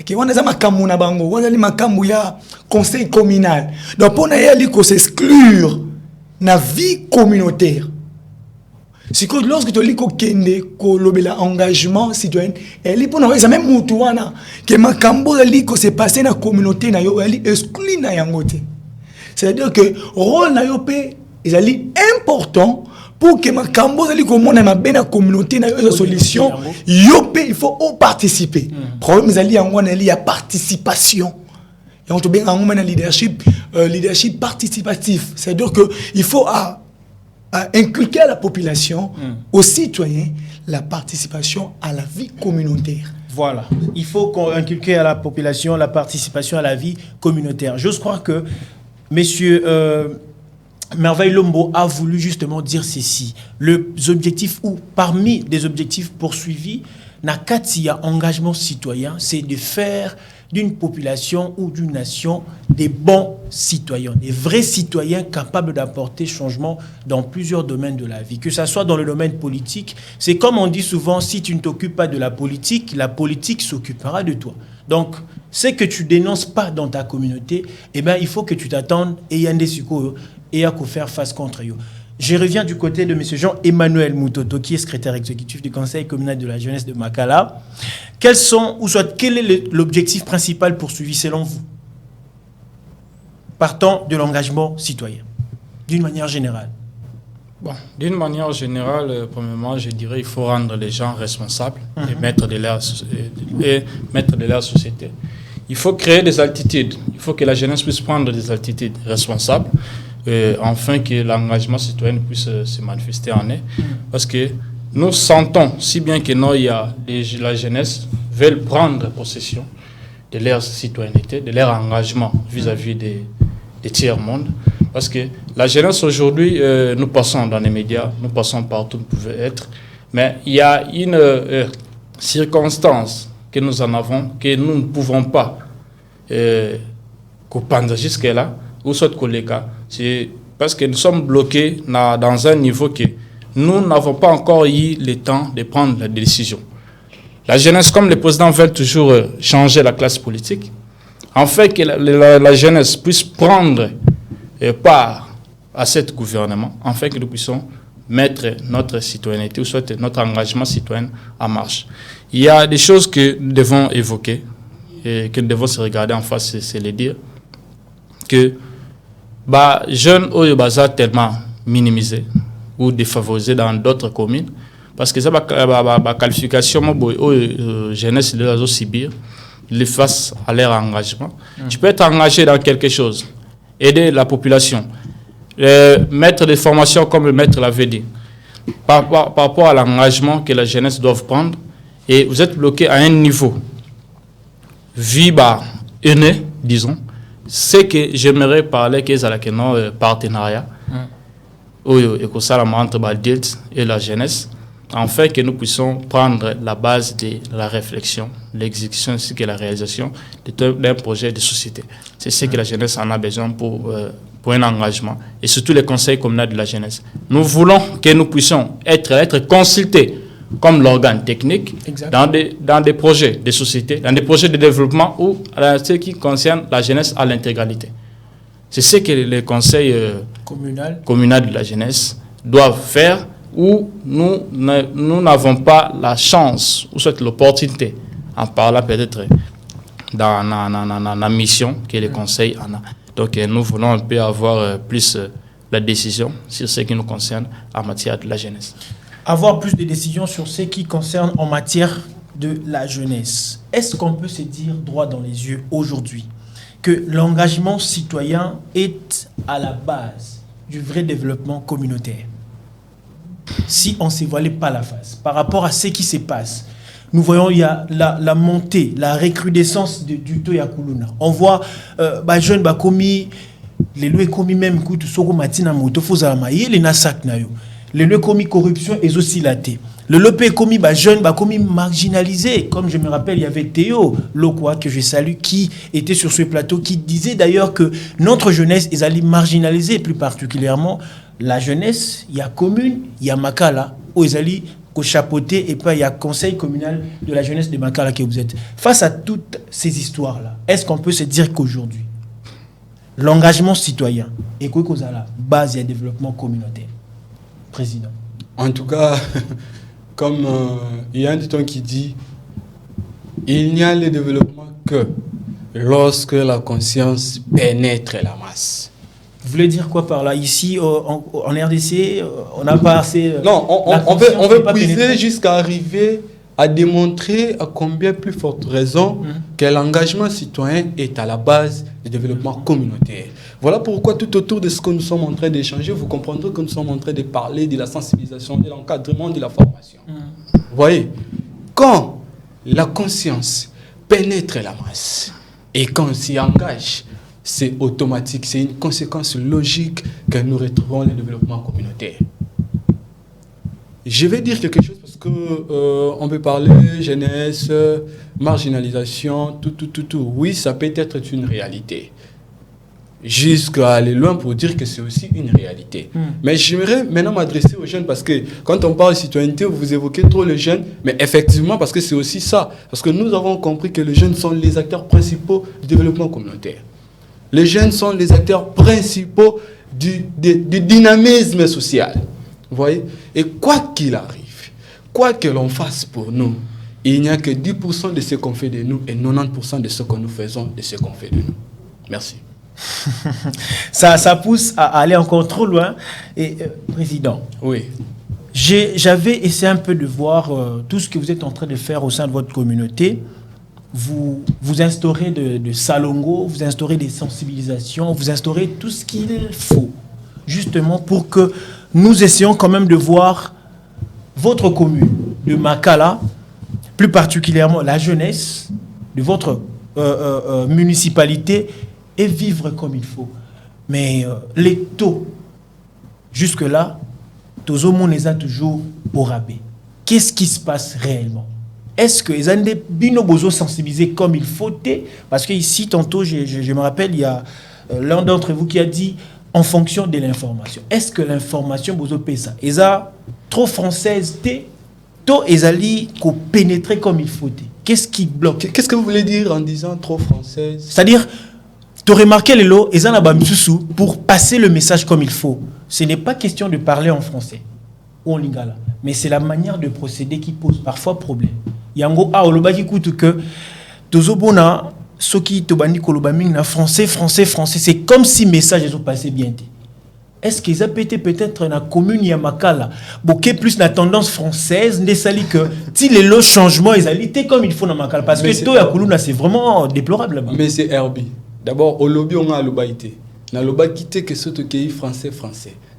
Qui on a makambu na bango, on a makambu ya conseil communal. Donc pour aller ko s'exclure na vie communautaire. C'est que lorsque tu lis ko kende ko lobela engagement citoyen, elle pour na même mutuana que makambu ali ko se passer na communauté na yo, elle exclut na yangote. C'est-à-dire que rôle na yo pe est important pour que ma cambo ali comme na bena communauté na yo solution yo il faut participer. Problème ali en on il y a participation. Et on te bien en leadership leadership participatif. C'est-à-dire que il faut inculquer à la population aux citoyens la participation à la vie communautaire. Voilà, il faut qu'on inculque à la population la participation à la vie communautaire. J'ose croire que messieurs Merveille Lombo a voulu justement dire ceci. Les objectifs ou parmi des objectifs poursuivis, Nakatia engagement citoyen, c'est de faire d'une population ou d'une nation des bons citoyens, des vrais citoyens capables d'apporter changement dans plusieurs domaines de la vie. Que ce soit dans le domaine politique, c'est comme on dit souvent, si tu ne t'occupes pas de la politique s'occupera de toi. Donc, ce que tu dénonces pas dans ta communauté, eh ben, il faut que tu t'attendes et y a des sucos et à faire face contre eux. Je reviens du côté de M. Jean-Emmanuel Moutoto, qui est secrétaire exécutif du Conseil communal de la jeunesse de Makala. Quel est l'objectif principal poursuivi selon vous? Partant de l'engagement citoyen, d'une manière générale. Bon, d'une manière générale, premièrement, je dirais qu'il faut rendre les gens responsables et mettre de la société. il faut créer des altitudes. Il faut que la jeunesse puisse prendre des altitudes responsables, afin que l'engagement citoyen puisse se manifester en eux. Parce que nous sentons si bien que la jeunesse veut prendre possession de leur citoyenneté, de leur engagement vis-à-vis des tiers-mondes. Parce que la jeunesse aujourd'hui, nous passons dans les médias, nous passons partout où nous pouvons être, mais il y a une circonstance que nous en avons, que nous ne pouvons pas comprendre jusque-là, ou soit collègues, c'est parce que nous sommes bloqués dans un niveau que nous n'avons pas encore eu le temps de prendre la décision. La jeunesse, comme les présidents veulent toujours changer la classe politique, en fait que la jeunesse puisse prendre part à ce gouvernement, en fait que nous puissions mettre notre citoyenneté ou soit notre engagement citoyen en marche. Il y a des choses que nous devons évoquer et que nous devons se regarder en face, c'est les dire que jeunes au bazar tellement minimisés ou défavorisés dans d'autres communes parce que ça la qualification jeunesse de la Sibir les face à leur engagement. Tu peux être engagé dans quelque chose, aider la population, mettre des formations comme le maître l'avait dit par rapport à l'engagement que la jeunesse doit prendre, et vous êtes bloqué à un niveau aîné, disons. C'est que j'aimerais parler qu'ils ont un partenariat et que ça entre l'adulte et la jeunesse, afin que nous puissions prendre la base de la réflexion, l'exécution ainsi que la réalisation d'un projet de société. C'est ce que la jeunesse en a besoin pour un engagement, et surtout les conseils communaux de la jeunesse. Nous voulons que nous puissions être consultés comme l'organe technique dans des projets de société, dans des projets de développement ou ce qui concerne la jeunesse à l'intégralité. C'est ce que les conseils communaux de la jeunesse doivent faire, où nous n'avons pas la chance ou soit l'opportunité, en parlant peut-être dans la mission que les conseils en a. Donc nous voulons un peu avoir plus la décision sur ce qui nous concerne en matière de la jeunesse. Avoir plus de décisions sur ce qui concerne en matière de la jeunesse. Est-ce qu'on peut se dire droit dans les yeux aujourd'hui que l'engagement citoyen est à la base du vrai développement communautaire? Si on ne se voilait pas la face par rapport à ce qui se passe, nous voyons il y a la montée, la recrudescence du Toyakuluna. On voit jeunes commis les lois commis même coup soko matina moto fozala les nasak na yo. Les lois commis corruption et aussi la thé. Le lopé commis jeunes commis marginalisés, comme je me rappelle il y avait Théo Lokwa que je salue qui était sur ce plateau, qui disait d'ailleurs que notre jeunesse est allée marginalisée, plus particulièrement la jeunesse, il y a commune, il y a Makala, où ils allaient chapeauter, et puis il y a conseil communal de la jeunesse de Makala que vous êtes. Face à toutes ces histoires-là, est-ce qu'on peut se dire qu'aujourd'hui, l'engagement citoyen est quoi qu'on a la base du développement communautaire? Président. En tout cas, comme il y a un dicton qui dit, il n'y a le développement que lorsque la conscience pénètre la masse. Vous voulez dire quoi par là? Ici, en RDC, on n'a pas assez... Non, on veut puiser jusqu'à arriver à démontrer à combien plus forte raison que l'engagement citoyen est à la base du développement communautaire. Voilà pourquoi tout autour de ce que nous sommes en train d'échanger, vous comprendrez que nous sommes en train de parler de la sensibilisation, de l'encadrement, de la formation. Vous voyez, quand la conscience pénètre la masse et quand on s'y engage, c'est automatique, c'est une conséquence logique que nous retrouvons le développement communautaire. Je vais dire quelque chose parce que on peut parler jeunesse, marginalisation, tout. Oui, ça peut être une réalité. Jusqu'à aller loin pour dire que c'est aussi une réalité. Mais j'aimerais maintenant m'adresser aux jeunes parce que quand on parle de citoyenneté, vous évoquez trop les jeunes, mais effectivement parce que c'est aussi ça. Parce que nous avons compris que les jeunes sont les acteurs principaux du développement communautaire. Les jeunes sont les acteurs principaux du dynamisme social. Vous voyez? Et quoi qu'il arrive, quoi que l'on fasse pour nous, il n'y a que 10% de ce qu'on fait de nous et 90% de ce que nous faisons de ce qu'on fait de nous. Merci. ça pousse à aller encore trop loin. Et Président, oui. J'avais essayé un peu de voir tout ce que vous êtes en train de faire au sein de votre communauté. vous instaurez de salongo, vous instaurez des sensibilisations, vous instaurez tout ce qu'il faut, justement pour que nous essayons quand même de voir votre commune de Makala, plus particulièrement la jeunesse de votre municipalité, et vivre comme il faut. Mais les taux, jusque-là, Tozomo les a toujours au rabais. Qu'est-ce qui se passe réellement? Est-ce que les Andés Bino Bozo sensibilisés comme il faut? Parce que ici, tantôt, je me rappelle, il y a l'un d'entre vous qui a dit en fonction de l'information. Est-ce que l'information Bozo paie ça? Ils ont trop française, to ezali qu'on pénétrer comme il faut. Qu'est-ce qui bloque? Qu'est-ce que vous voulez dire en disant trop française? C'est-à-dire, tu as remarqué les lots, ils ont pour passer le message comme il faut. Ce n'est pas question de parler en français ou en lingala, mais c'est la manière de procéder qui pose parfois problème. Yango a oloba qui coûte que tozobona soki tobani kolobaming na français, c'est comme si message est passé bien. Est-ce qu'ils ont pété peut-être dans la commune Yamakala, beaucoup plus la tendance française, n'est sali que si les lots changements ils allaient comme il faut dans Makala, parce que to yakuluna c'est vraiment déplorable là-bas. Mais c'est Herbie. D'abord au lobby on a lobaité. Na loba quitté que ce qui français.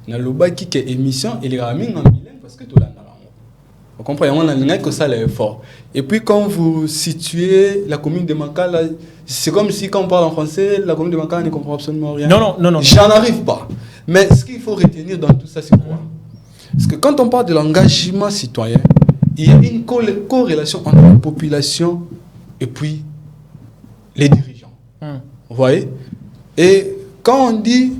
Na loba qui que émission et les raming en bilingue parce que tout là. Vous comprenez, on a que ça l'effort. Et puis quand vous situez la commune de Makala, c'est comme si quand on parle en français, la commune de Makala ne comprend absolument rien. Non. J'en arrive pas. Mais ce qu'il faut retenir dans tout ça, c'est quoi? Parce que quand on parle de l'engagement citoyen, il y a une corrélation entre la population et puis les dirigeants. Vous voyez? Et quand on dit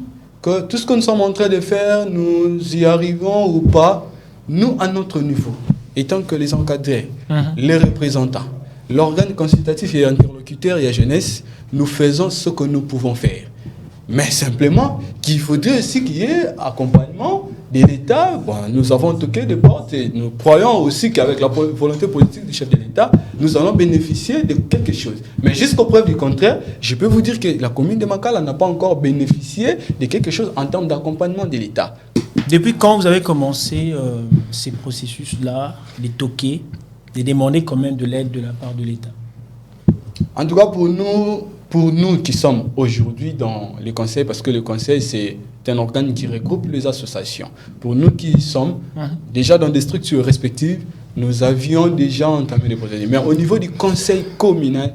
que tout ce que nous sommes en train de faire, nous y arrivons ou pas, nous, à notre niveau, étant que les encadrés, les représentants, l'organe consultatif et interlocuteur et la jeunesse, nous faisons ce que nous pouvons faire. Mais simplement qu'il faudrait aussi qu'il y ait accompagnement de l'État. Bon, nous avons toqué des portes et nous croyons aussi qu'avec la volonté politique du chef de l'État, nous allons bénéficier de quelque chose. Mais jusqu'aux preuves du contraire, je peux vous dire que la commune de Makala n'a pas encore bénéficié de quelque chose en termes d'accompagnement de l'État. Depuis quand vous avez commencé ces processus-là, les toquer, de demander quand même de l'aide de la part de l'État? En tout cas, pour nous qui sommes aujourd'hui dans les conseils, parce que le conseil, c'est un organe qui regroupe les associations. Pour nous qui sommes déjà dans des structures respectives, nous avions déjà entamé des procédures. Mais au niveau du conseil communal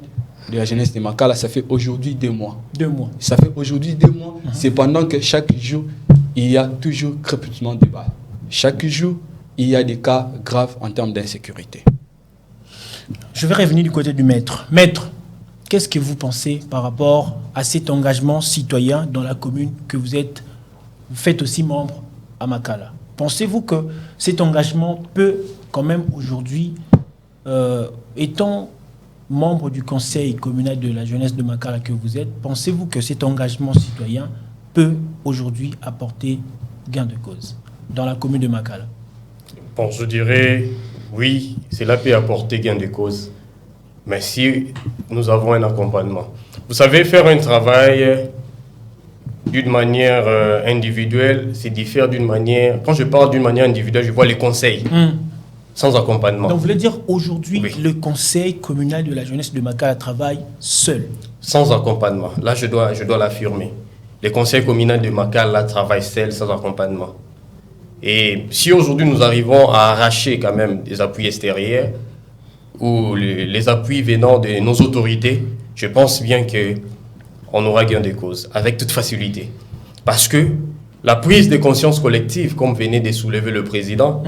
de la jeunesse de Makala, ça fait aujourd'hui 2 mois. 2 mois. Ça fait aujourd'hui 2 mois. C'est pendant que chaque jour, il y a toujours crépitement de balles. Chaque jour, il y a des cas graves en termes d'insécurité. Je vais revenir du côté du maître. Maître, qu'est-ce que vous pensez par rapport à cet engagement citoyen dans la commune que vous faites aussi membre à Makala? Pensez-vous que cet engagement peut quand même aujourd'hui, étant membre du conseil communal de la jeunesse de Makala que vous êtes, pensez-vous que cet engagement citoyen peut aujourd'hui apporter gain de cause dans la commune de Makala? Bon, je dirais oui, cela peut apporter gain de cause. Mais si nous avons un accompagnement. Vous savez, faire un travail d'une manière individuelle, c'est différent d'une manière... Quand je parle d'une manière individuelle, je vois les conseils, sans accompagnement. Donc, vous voulez dire aujourd'hui, oui, le conseil communal de la jeunesse de Makala travaille seul? Sans accompagnement. Là, je dois l'affirmer. Les conseils communaux de Makala travaillent seuls, sans accompagnement. Et si aujourd'hui nous arrivons à arracher quand même des appuis extérieurs, ou les appuis venant de nos autorités, je pense bien qu'on aura gain de cause, avec toute facilité. Parce que la prise de conscience collective, comme venait de soulever le président,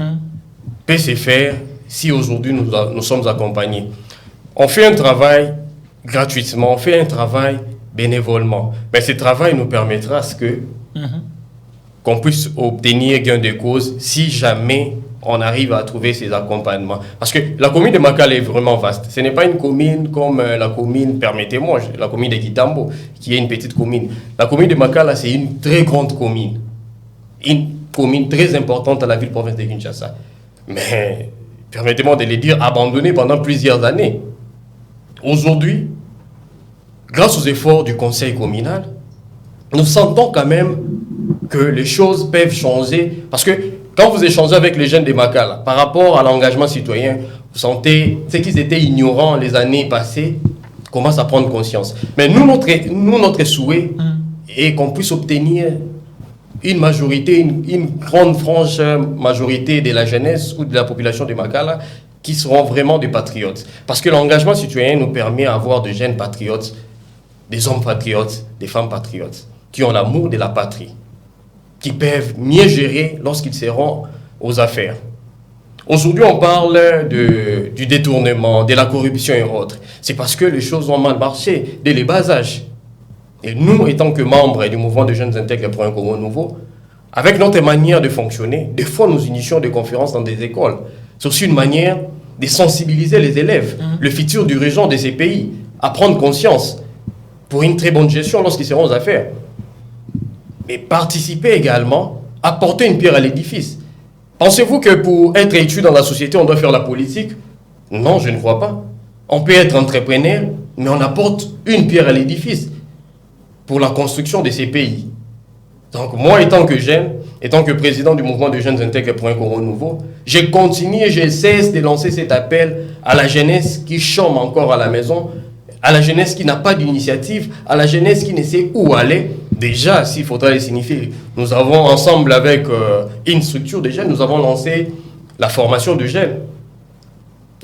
peut se faire si aujourd'hui nous sommes accompagnés. On fait un travail gratuitement, on fait un travail bénévolement. Mais ce travail nous permettra qu'on puisse obtenir gain de cause si jamais on arrive à trouver ces accompagnements. Parce que la commune de Makala est vraiment vaste. Ce n'est pas une commune comme la commune, permettez-moi, la commune de Kitambo, qui est une petite commune. La commune de Makala, c'est une très grande commune. Une commune très importante à la ville-province de Kinshasa. Mais, permettez-moi de le dire, abandonnée pendant plusieurs années. Aujourd'hui, grâce aux efforts du conseil communal, nous sentons quand même que les choses peuvent changer. Parce que quand vous échangez avec les jeunes de Makala, par rapport à l'engagement citoyen, vous sentez, ceux qui étaient ignorants les années passées commencent à prendre conscience. Mais nous, notre souhait est qu'on puisse obtenir une majorité, une grande frange majorité de la jeunesse ou de la population de Makala qui seront vraiment des patriotes. Parce que l'engagement citoyen nous permet d'avoir de jeunes patriotes, des hommes patriotes, des femmes patriotes, qui ont l'amour de la patrie, qui peuvent mieux gérer lorsqu'ils seront aux affaires. Aujourd'hui, on parle du détournement, de la corruption et autres. C'est parce que les choses ont mal marché dès les bas âges. Et nous, étant que membres du mouvement de jeunes intègres pour un Congo nouveau, avec notre manière de fonctionner, des fois nous initions des conférences dans des écoles. C'est aussi une manière de sensibiliser les élèves, le futur dirigeant de ces pays, à prendre conscience pour une très bonne gestion lorsqu'ils seront aux affaires. Mais participer également, apporter une pierre à l'édifice. Pensez-vous que pour être étudiant dans la société, on doit faire la politique? Non, je ne crois pas. On peut être entrepreneur, mais on apporte une pierre à l'édifice pour la construction de ces pays. Donc moi, étant que jeune, étant que président du mouvement de jeunes intègres pour un Congo nouveau, je continue et je cesse de lancer cet appel à la jeunesse qui chôme encore à la maison, à la jeunesse qui n'a pas d'initiative, à la jeunesse qui ne sait où aller. Déjà, s'il faudra les signifier, nous avons ensemble avec une structure de jeunes, nous avons lancé la formation de jeunes,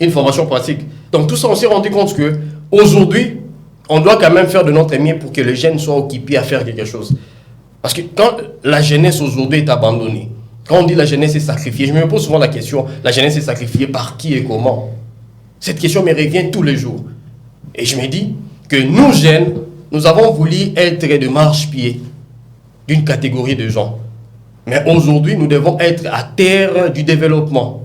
une formation pratique. Donc tout ça, on s'est rendu compte que aujourd'hui, on doit quand même faire de notre mieux pour que les jeunes soient occupés à faire quelque chose. Parce que quand la jeunesse aujourd'hui est abandonnée, quand on dit la jeunesse est sacrifiée, je me pose souvent la question, la jeunesse est sacrifiée par qui et comment? Cette question me revient tous les jours. Et je me dis que nous, jeunes, nous avons voulu être de marche-pied d'une catégorie de gens. Mais aujourd'hui, nous devons être à terre du développement.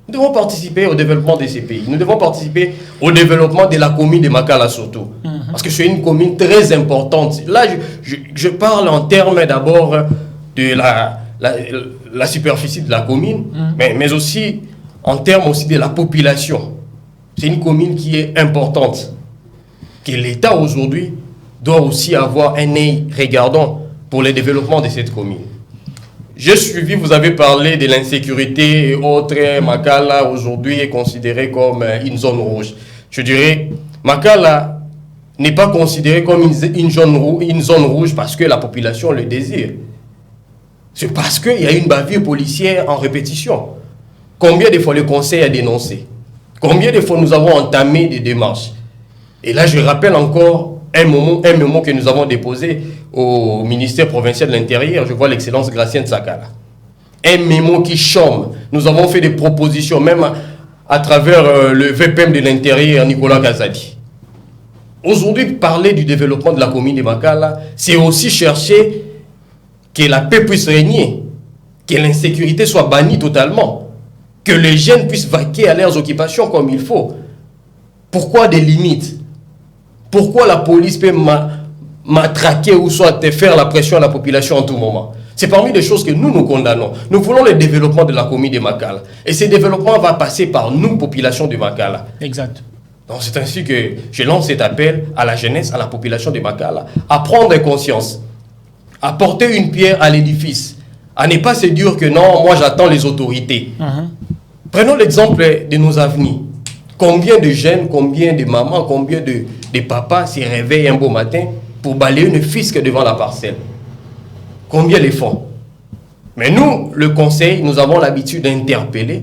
Nous devons participer au développement de ces pays. Nous devons participer au développement de la commune de Makala surtout. Parce que c'est une commune très importante. Là, je parle en termes d'abord de la superficie de la commune, mais aussi en termes aussi de la population. C'est une commune qui est importante. Que l'État aujourd'hui doit aussi avoir un œil regardant pour le développement de cette commune. J'ai suivi, vous avez parlé de l'insécurité et autres. Makala aujourd'hui est considéré comme une zone rouge. Je dirais, Makala n'est pas considéré comme une zone rouge parce que la population le désire. C'est parce qu'il y a une bavure policière en répétition. Combien de fois le conseil a dénoncé? Combien de fois nous avons entamé des démarches? Et là, je rappelle encore un moment que nous avons déposé au ministère provincial de l'Intérieur. Je vois l'excellence Gracienne Sakala. Un mémo qui chôme. Nous avons fait des propositions, même à travers le VPM de l'Intérieur, Nicolas Kazadi. Aujourd'hui, parler du développement de la commune de Makala, c'est aussi chercher que la paix puisse régner, que l'insécurité soit bannie totalement, que les jeunes puissent vaquer à leurs occupations comme il faut. Pourquoi des limites? Pourquoi la police peut matraquer ou soit faire la pression à la population en tout moment? C'est parmi les choses que nous condamnons. Nous voulons le développement de la commune de Makala. Et ce développement va passer par nous, population de Makala. Exact. Donc c'est ainsi que je lance cet appel à la jeunesse, à la population de Makala, à prendre conscience, à porter une pierre à l'édifice, à ne pas se dire que non, moi j'attends les autorités. Prenons l'exemple de nos avenirs. Combien de jeunes, combien de mamans, combien de papas se réveillent un beau matin pour balayer une fisque devant la parcelle? Combien les font? Mais nous, le conseil, nous avons l'habitude d'interpeller.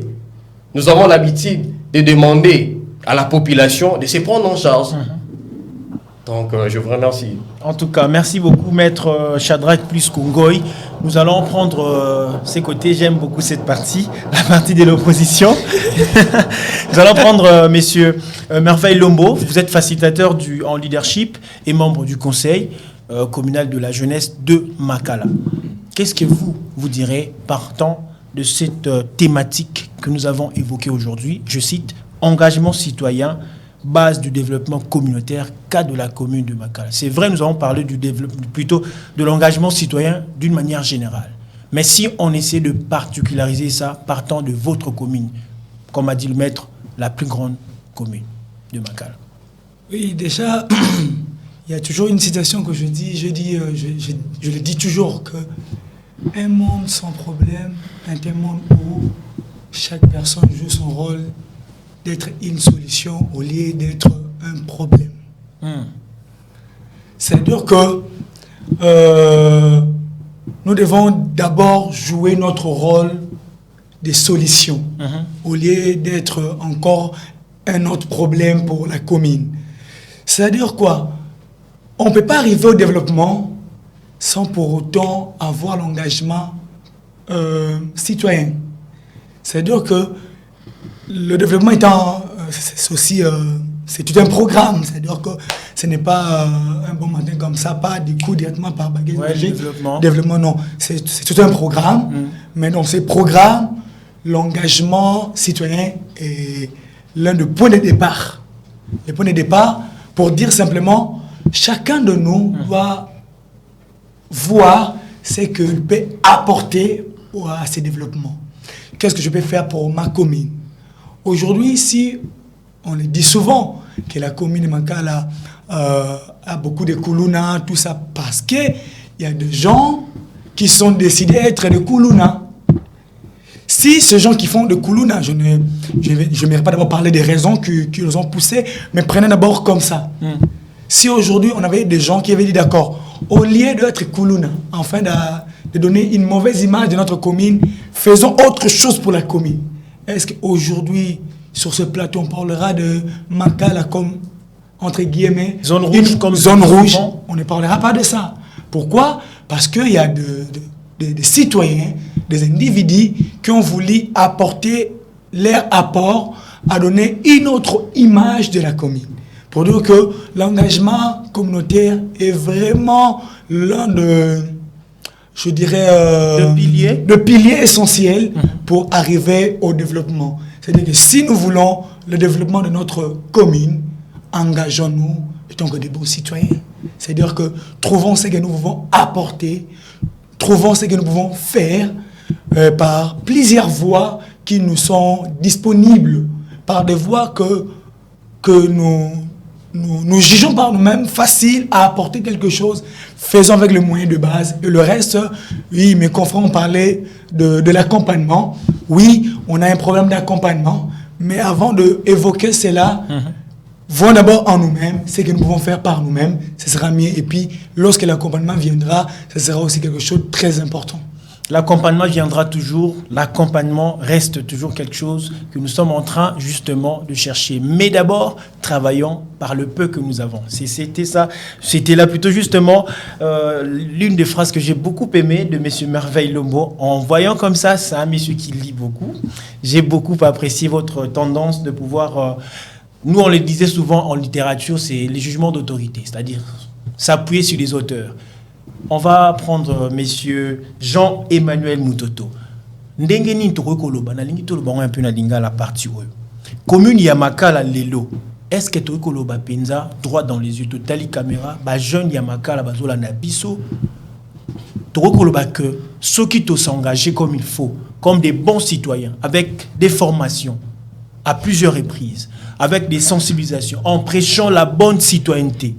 Nous avons l'habitude de demander à la population de se prendre en charge. Donc, je vous remercie. En tout cas, merci beaucoup, Maître Shadrach plus Kongoy. Nous allons prendre ses côtés. J'aime beaucoup cette partie, la partie de l'opposition. Nous allons prendre Monsieur Merveille Lombo. Vous êtes facilitateur en leadership et membre du conseil communal de la jeunesse de Makala. Qu'est-ce que vous direz partant de cette thématique que nous avons évoquée aujourd'hui? Je cite, engagement citoyen, base du développement communautaire, cas de la commune de Makala. C'est vrai, nous avons parlé plutôt de l'engagement citoyen d'une manière générale. Mais si on essaie de particulariser ça partant de votre commune, comme a dit le maître, la plus grande commune de Makala. Oui, déjà, il y a toujours une citation que je le dis toujours, que un monde sans problème est un monde où chaque personne joue son rôle d'être une solution au lieu d'être un problème. C'est-à-dire que nous devons d'abord jouer notre rôle de solution au lieu d'être encore un autre problème pour la commune. C'est-à-dire quoi? On ne peut pas arriver au développement sans pour autant avoir l'engagement citoyen. C'est-à-dire que le développement étant, c'est aussi, c'est tout un programme. C'est-à-dire que ce n'est pas un bon matin comme ça, pas du coup directement par baguette magique. Développement, non. C'est tout un programme. Mais dans ces programmes, l'engagement citoyen est l'un des points de départ. Les points de départ pour dire simplement, chacun de nous doit voir ce qu'il peut apporter à ces développements. Qu'est-ce que je peux faire pour ma commune? Aujourd'hui, si on le dit souvent, que la commune de Makala a beaucoup de Kuluna, tout ça, parce qu'il y a des gens qui sont décidés d'être des Kuluna. Si ces gens qui font de Kuluna, je n'aimerais pas d'abord parler des raisons qui les ont poussés, mais prenez d'abord comme ça. Si aujourd'hui on avait des gens qui avaient dit d'accord, au lieu d'être Kuluna, enfin de donner une mauvaise image de notre commune, faisons autre chose pour la commune. Est-ce qu'aujourd'hui, sur ce plateau, on parlera de Makala comme, entre guillemets, zone rouge, comme zone rouge? On ne parlera pas de ça. Pourquoi? Parce qu'il y a des citoyens, des individus qui ont voulu apporter leur apport à donner une autre image de la commune. Pour dire que l'engagement communautaire est vraiment l'un de, je dirais, de piliers essentiels pour arriver au développement. C'est-à-dire que si nous voulons le développement de notre commune, engageons-nous étant que des bons citoyens. C'est-à-dire que trouvons ce que nous pouvons apporter, trouvons ce que nous pouvons faire par plusieurs voies qui nous sont disponibles, par des voies que nous jugeons par nous-mêmes faciles à apporter quelque chose, faisons avec les moyens de base. Et le reste, oui, mes confrères ont parlé de l'accompagnement. Oui, on a un problème d'accompagnement, mais avant d'évoquer cela, voyons d'abord en nous-mêmes ce que nous pouvons faire par nous-mêmes, ce sera mieux. Et puis, lorsque l'accompagnement viendra, ce sera aussi quelque chose de très important. L'accompagnement viendra toujours, l'accompagnement reste toujours quelque chose que nous sommes en train justement de chercher. Mais d'abord, travaillons par le peu que nous avons. C'était ça, c'était là plutôt justement l'une des phrases que j'ai beaucoup aimées de M. Merveille Lombo. En voyant comme ça, c'est un monsieur qui lit beaucoup. J'ai beaucoup apprécié votre tendance de pouvoir... nous, on le disait souvent en littérature, c'est les jugements d'autorité, c'est-à-dire s'appuyer sur les auteurs. On va prendre monsieur Jean-Emmanuel Mutoto. Ndengeni Torokoloba, nalingi toloba un peu na linga la partie où. Commune Yamakala Lelo. Est-ce que Torokoloba penza droit dans les yeux totali caméra, ba jeune Yamakala bazola na biso. Torokoloba que ceux qui s'engagent comme il faut, comme des bons citoyens, avec des formations à plusieurs reprises, avec des sensibilisations, en prêchant la bonne citoyenneté.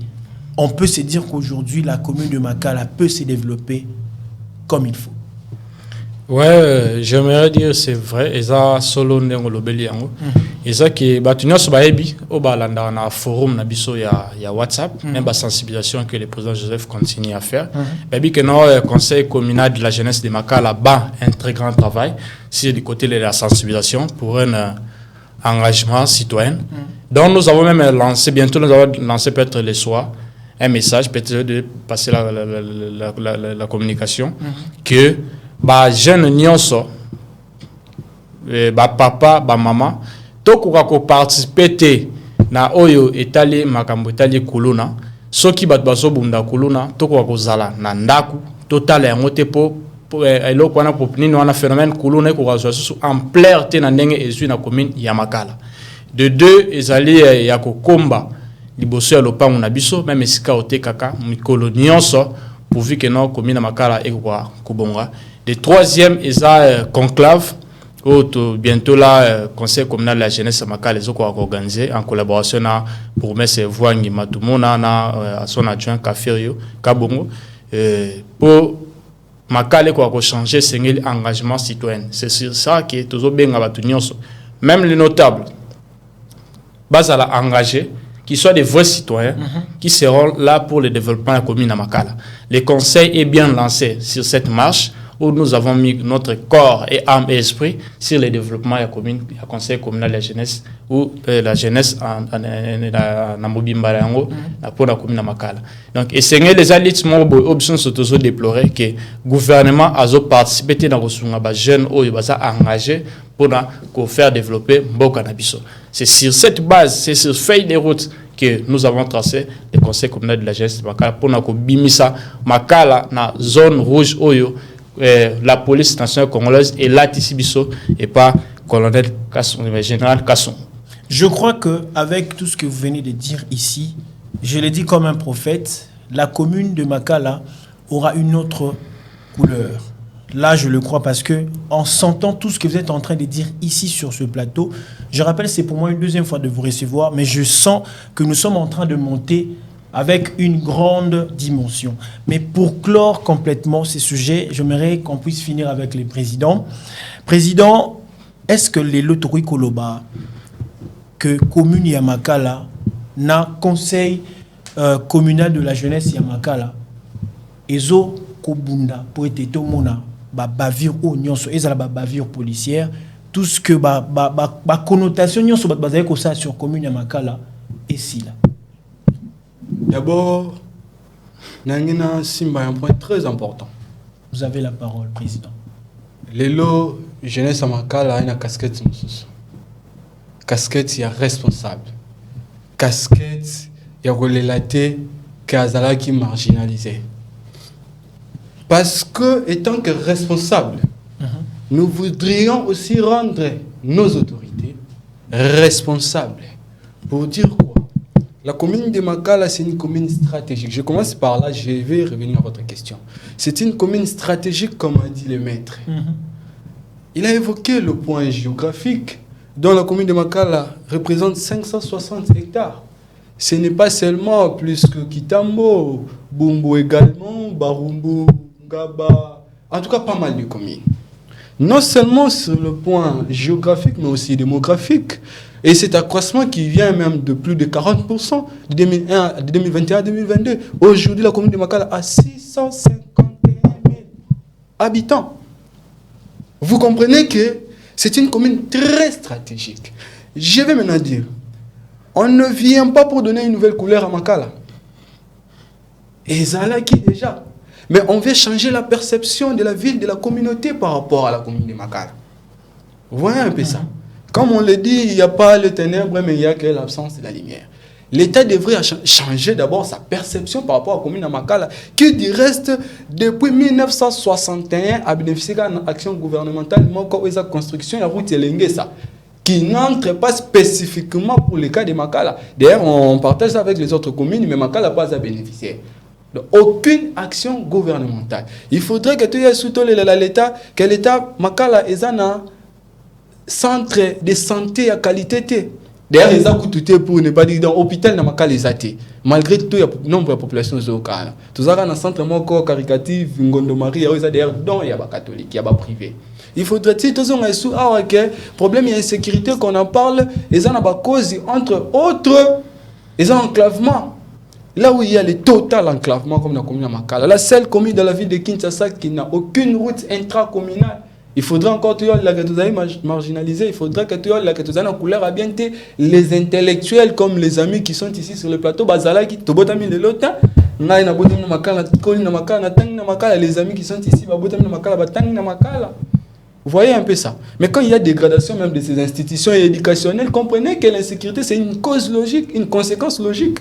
On peut se dire qu'aujourd'hui, la commune de Makala peut se développer comme il faut. Ouais, j'aimerais dire c'est vrai. Et ça, solo n'engo lobeli ango. Et ça qui batunya so baebi au balanda na forum na biso ya WhatsApp, même la sensibilisation que le président Joseph continue à faire. Baby que notre conseil communal de la jeunesse de Makala bat un très grand travail. C'est du côté de la sensibilisation pour un engagement citoyen. Donc nous avons même lancé bientôt, nous avons lancé peut-être le soir un message, peut-être de passer la communication, que bah jeune nyonso, bah papa, bah maman, tokuka ko participer na oyo etali makambo etali kuluna, soki bat baso bunda kuluna, tokuka ko zala na ndaku, total yango te po eloko wana po nini wana phénomène kuluna ko razo en plaire te na ndenge ezui na commune ya Makala. De deux ezali ya ko komba liboso ya lopango na biso même esika ote kaka mikolo nyonso pourvu que non commune Makala ekwa kubonga. Le troisième eza conclave bientôt là conseil communal de la jeunesse à Makala les organisé en collaboration na pour mettre Voangi Matumona na à son adjoint Kaferio Kabongo pour Makala ko changer sengeli engagement citoyen. C'est sur ça que tozo benga batu nyonso même les notables à engager, qui soient des vrais citoyens, qui seront là pour le développement de la commune à Makala. Le conseil est bien lancé sur cette marche où nous avons mis notre corps et âme et esprit sur le développement de la commune, le conseil communal de la jeunesse, ou la jeunesse en Mobimbalango, pour la commune à Makala. Donc, et c'est les alliés options sont toujours déplorées que le gouvernement a participé dans le jeunes ou engagé pour faire développer Mboka Nabiso. C'est sur cette base, c'est sur feuille de route que nous avons tracé le conseil communal de la jeunesse de Makala pour que Bimisa Makala na zone rouge oyo la police nationale congolaise et là Tissibiso et pas colonel Kasson, mais général Kasson. Je crois que avec tout ce que vous venez de dire ici, je l'ai dit comme un prophète, la commune de Makala aura une autre couleur. Là, je le crois parce que en sentant tout ce que vous êtes en train de dire ici sur ce plateau, je rappelle, c'est pour moi une deuxième fois de vous recevoir, mais je sens que nous sommes en train de monter avec une grande dimension. Mais pour clore complètement ces sujets, j'aimerais qu'on puisse finir avec les présidents. Président, est-ce que les loteries Koloba, que commune Yamakala, na conseil communal de la jeunesse Yamakala, ezo kobunda pour être tomona ba bavure ou nyonso ezala ba bavure policière, tout ce que ba connotation nyonso ba bazay ko ça sur commune Yamakala et si là. D'abord, Nangina Simba un point très important. Vous avez la parole, président. Lelo, jeunesse à Makala, il y a une casquette. Casquette, il y a responsable. Casquette, il y a relaté Kazala qui est marginalisé. Parce que, étant que responsable, nous voudrions aussi rendre nos autorités responsables. Pour dire quoi? La commune de Makala, c'est une commune stratégique. Je commence par là, je vais revenir à votre question. C'est une commune stratégique, comme a dit le maître. Il a évoqué le point géographique, dont la commune de Makala représente 560 hectares. Ce n'est pas seulement plus que Kitambo, Bumbo également, Barumbu, Ngaba, en tout cas pas mal de communes. Non seulement sur le point géographique, mais aussi démographique. Et cet accroissement qui vient même de plus de 40% de 2021 à 2022. Aujourd'hui, la commune de Makala a 651 000 habitants. Vous comprenez que c'est une commune très stratégique. Je vais maintenant dire, on ne vient pas pour donner une nouvelle couleur à Makala. Et Zalaki déjà. Mais on veut changer la perception de la ville, de la communauté par rapport à la commune de Makala. Vous voyez un peu ça? Comme on le dit, il n'y a pas le ténèbre, mais il n'y a que l'absence de la lumière. L'État devrait changer d'abord sa perception par rapport à la commune de Makala, qui du reste, depuis 1961, a bénéficié d'une action gouvernementale, la construction de la route Elengesa, qui n'entre pas spécifiquement pour le cas de Makala. D'ailleurs, on partage ça avec les autres communes, mais Makala n'a pas à bénéficier. Donc, aucune action gouvernementale. Il faudrait que tu aies soutenu l'État, que l'État Makala est un centre de santé à qualité. D'ailleurs, ils ont coûté pour ne pas dire dans l'hôpital, malgré tout, il y a nombre de populations au Canada. Tout ça, dans un centre caricatif, Ngondo-Marie, il y a d'ailleurs il y a des catholiques, il y a des privés. Il faudrait-il que le problème d'insécurité qu'on en parle, ils ont une cause, entre autres, ils ont un enclavement. Là où il y a le total enclavement, comme la commune de Makala, la seule commune de la ville de Kinshasa qui n'a aucune route intracommunale. Il faudrait encore que tu aies marginalisé, il faudrait que tu aies une couleur à bien les intellectuels comme les amis qui sont ici sur le plateau, les amis qui sont ici, vous voyez un peu ça. Mais quand il y a dégradation même de ces institutions éducationnelles, comprenez que l'insécurité c'est une cause logique, une conséquence logique.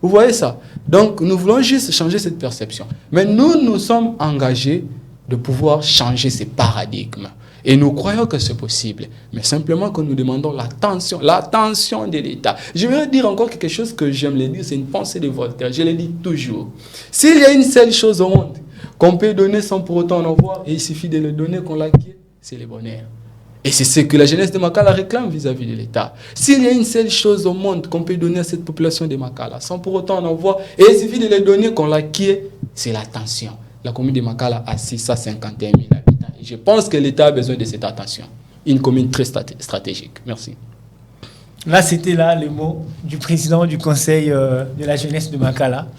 Vous voyez ça. Donc nous voulons juste changer cette perception. Mais nous sommes engagés de pouvoir changer ces paradigmes. Et nous croyons que c'est possible. Mais simplement que nous demandons l'attention de l'État. Je vais dire encore quelque chose que j'aime le dire, c'est une pensée de Voltaire. Je le dis toujours. S'il y a une seule chose au monde qu'on peut donner sans pour autant en avoir, et il suffit de le donner qu'on l'acquiert, c'est le bonheur. Et c'est ce que la jeunesse de Makala réclame vis-à-vis de l'État. S'il y a une seule chose au monde qu'on peut donner à cette population de Makala, sans pour autant en avoir, et il suffit de le donner qu'on l'acquiert, c'est l'attention. La commune de Makala a 651 000 habitants. Et je pense que l'État a besoin de cette attention. Une commune très stratégique. Merci. Là, c'était là les mots du président du conseil de la jeunesse de Makala.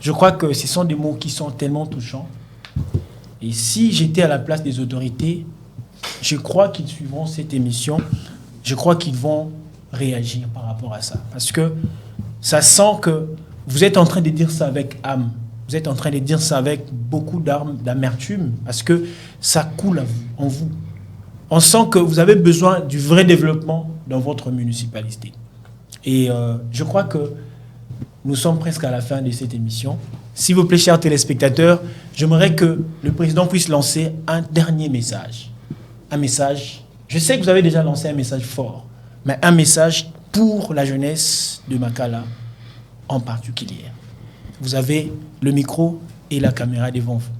Je crois que ce sont des mots qui sont tellement touchants. Et si j'étais à la place des autorités, je crois qu'ils suivront cette émission. Je crois qu'ils vont réagir par rapport à ça. Parce que ça sent que vous êtes en train de dire ça avec âme. Vous êtes en train de dire ça avec beaucoup d'amertume. Parce que ça coule en vous. On sent que vous avez besoin du vrai développement dans votre municipalité. Et je crois que nous sommes presque à la fin de cette émission. S'il vous plaît, chers téléspectateurs, j'aimerais que le président puisse lancer un dernier message. Un message, je sais que vous avez déjà lancé un message fort, mais un message pour la jeunesse de Makala en particulier. Vous avez le micro et la caméra devant vous.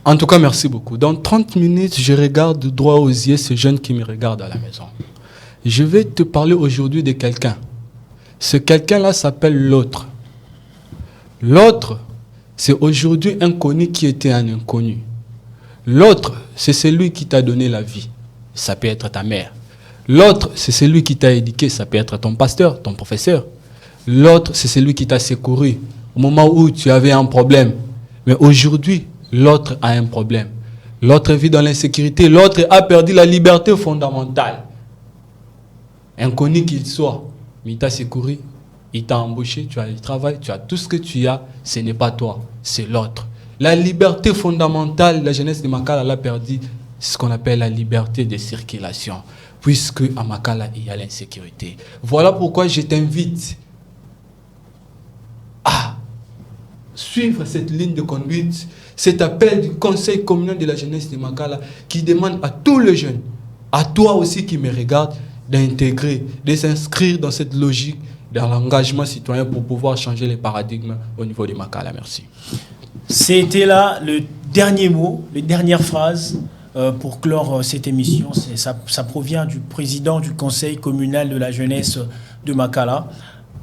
En tout cas, merci beaucoup. Dans 30 minutes, je regarde droit aux yeux ces jeunes qui me regardent à la maison. Je vais te parler aujourd'hui de quelqu'un. Ce quelqu'un-là s'appelle l'autre. L'autre, c'est aujourd'hui un connu qui était un inconnu. L'autre, c'est celui qui t'a donné la vie. Ça peut être ta mère. L'autre, c'est celui qui t'a éduqué. Ça peut être ton pasteur, ton professeur. L'autre, c'est celui qui t'a secouru au moment où tu avais un problème. Mais aujourd'hui, l'autre a un problème. L'autre vit dans l'insécurité. L'autre a perdu la liberté fondamentale. Inconnu qu'il soit, mais il t'a secouru, il t'a embauché, tu as le travail, tu as tout ce que tu as. Ce n'est pas toi, c'est l'autre. La liberté fondamentale, la jeunesse de Makala l'a perdu, c'est ce qu'on appelle la liberté de circulation. Puisque à Makala, il y a l'insécurité. Voilà pourquoi je t'invite à suivre cette ligne de conduite, cet appel du Conseil communal de la jeunesse de Makala qui demande à tous les jeunes, à toi aussi qui me regarde, d'intégrer, de s'inscrire dans cette logique, dans l'engagement citoyen pour pouvoir changer les paradigmes au niveau de Makala. Merci. C'était là le dernier mot, les dernières phrases pour clore cette émission. Ça provient du président du Conseil communal de la jeunesse de Makala.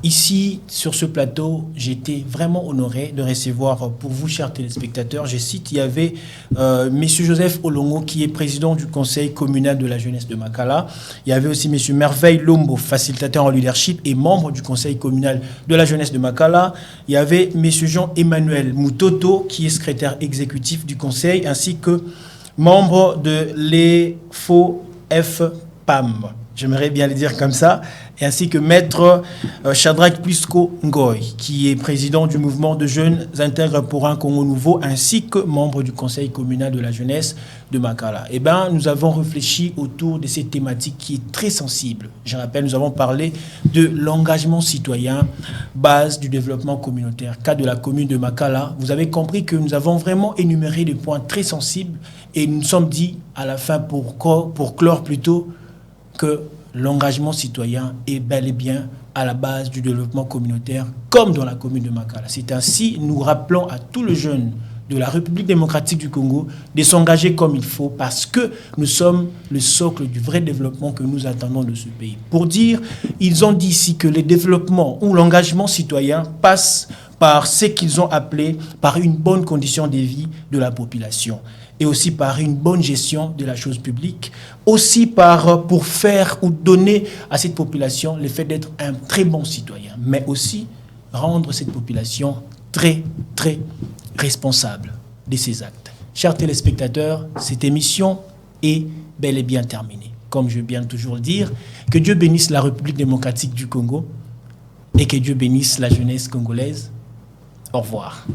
Ici, sur ce plateau, j'étais vraiment honoré de recevoir pour vous, chers téléspectateurs, je cite, il y avait M. Joseph Olongo, qui est président du Conseil communal de la jeunesse de Makala. Il y avait aussi M. Merveille Lombo, facilitateur en leadership et membre du Conseil communal de la jeunesse de Makala. Il y avait M. Jean-Emmanuel Moutoto, qui est secrétaire exécutif du Conseil, ainsi que membre de l'EFOFPAM. J'aimerais bien le dire comme ça, et ainsi que Maître Shadrach Plisco Ngoy, qui est président du mouvement de jeunes intègres pour un Congo nouveau, ainsi que membre du Conseil communal de la jeunesse de Makala. Eh bien, nous avons réfléchi autour de cette thématique qui est très sensible. Je rappelle, nous avons parlé de l'engagement citoyen, base du développement communautaire, cas de la commune de Makala. Vous avez compris que nous avons vraiment énuméré des points très sensibles, et nous nous sommes dit, à la fin, pour clore plutôt, que l'engagement citoyen est bel et bien à la base du développement communautaire, comme dans la commune de Makala. C'est ainsi, nous rappelons à tous les jeunes de la République démocratique du Congo de s'engager comme il faut, parce que nous sommes le socle du vrai développement que nous attendons de ce pays. Pour dire, ils ont dit ici que le développement ou l'engagement citoyen passe par ce qu'ils ont appelé par une bonne condition de vie de la population, et aussi par une bonne gestion de la chose publique, aussi pour faire ou donner à cette population le fait d'être un très bon citoyen, mais aussi rendre cette population très, très responsable de ses actes. Chers téléspectateurs, cette émission est bel et bien terminée. Comme je viens toujours le dire, que Dieu bénisse la République démocratique du Congo et que Dieu bénisse la jeunesse congolaise. Au revoir.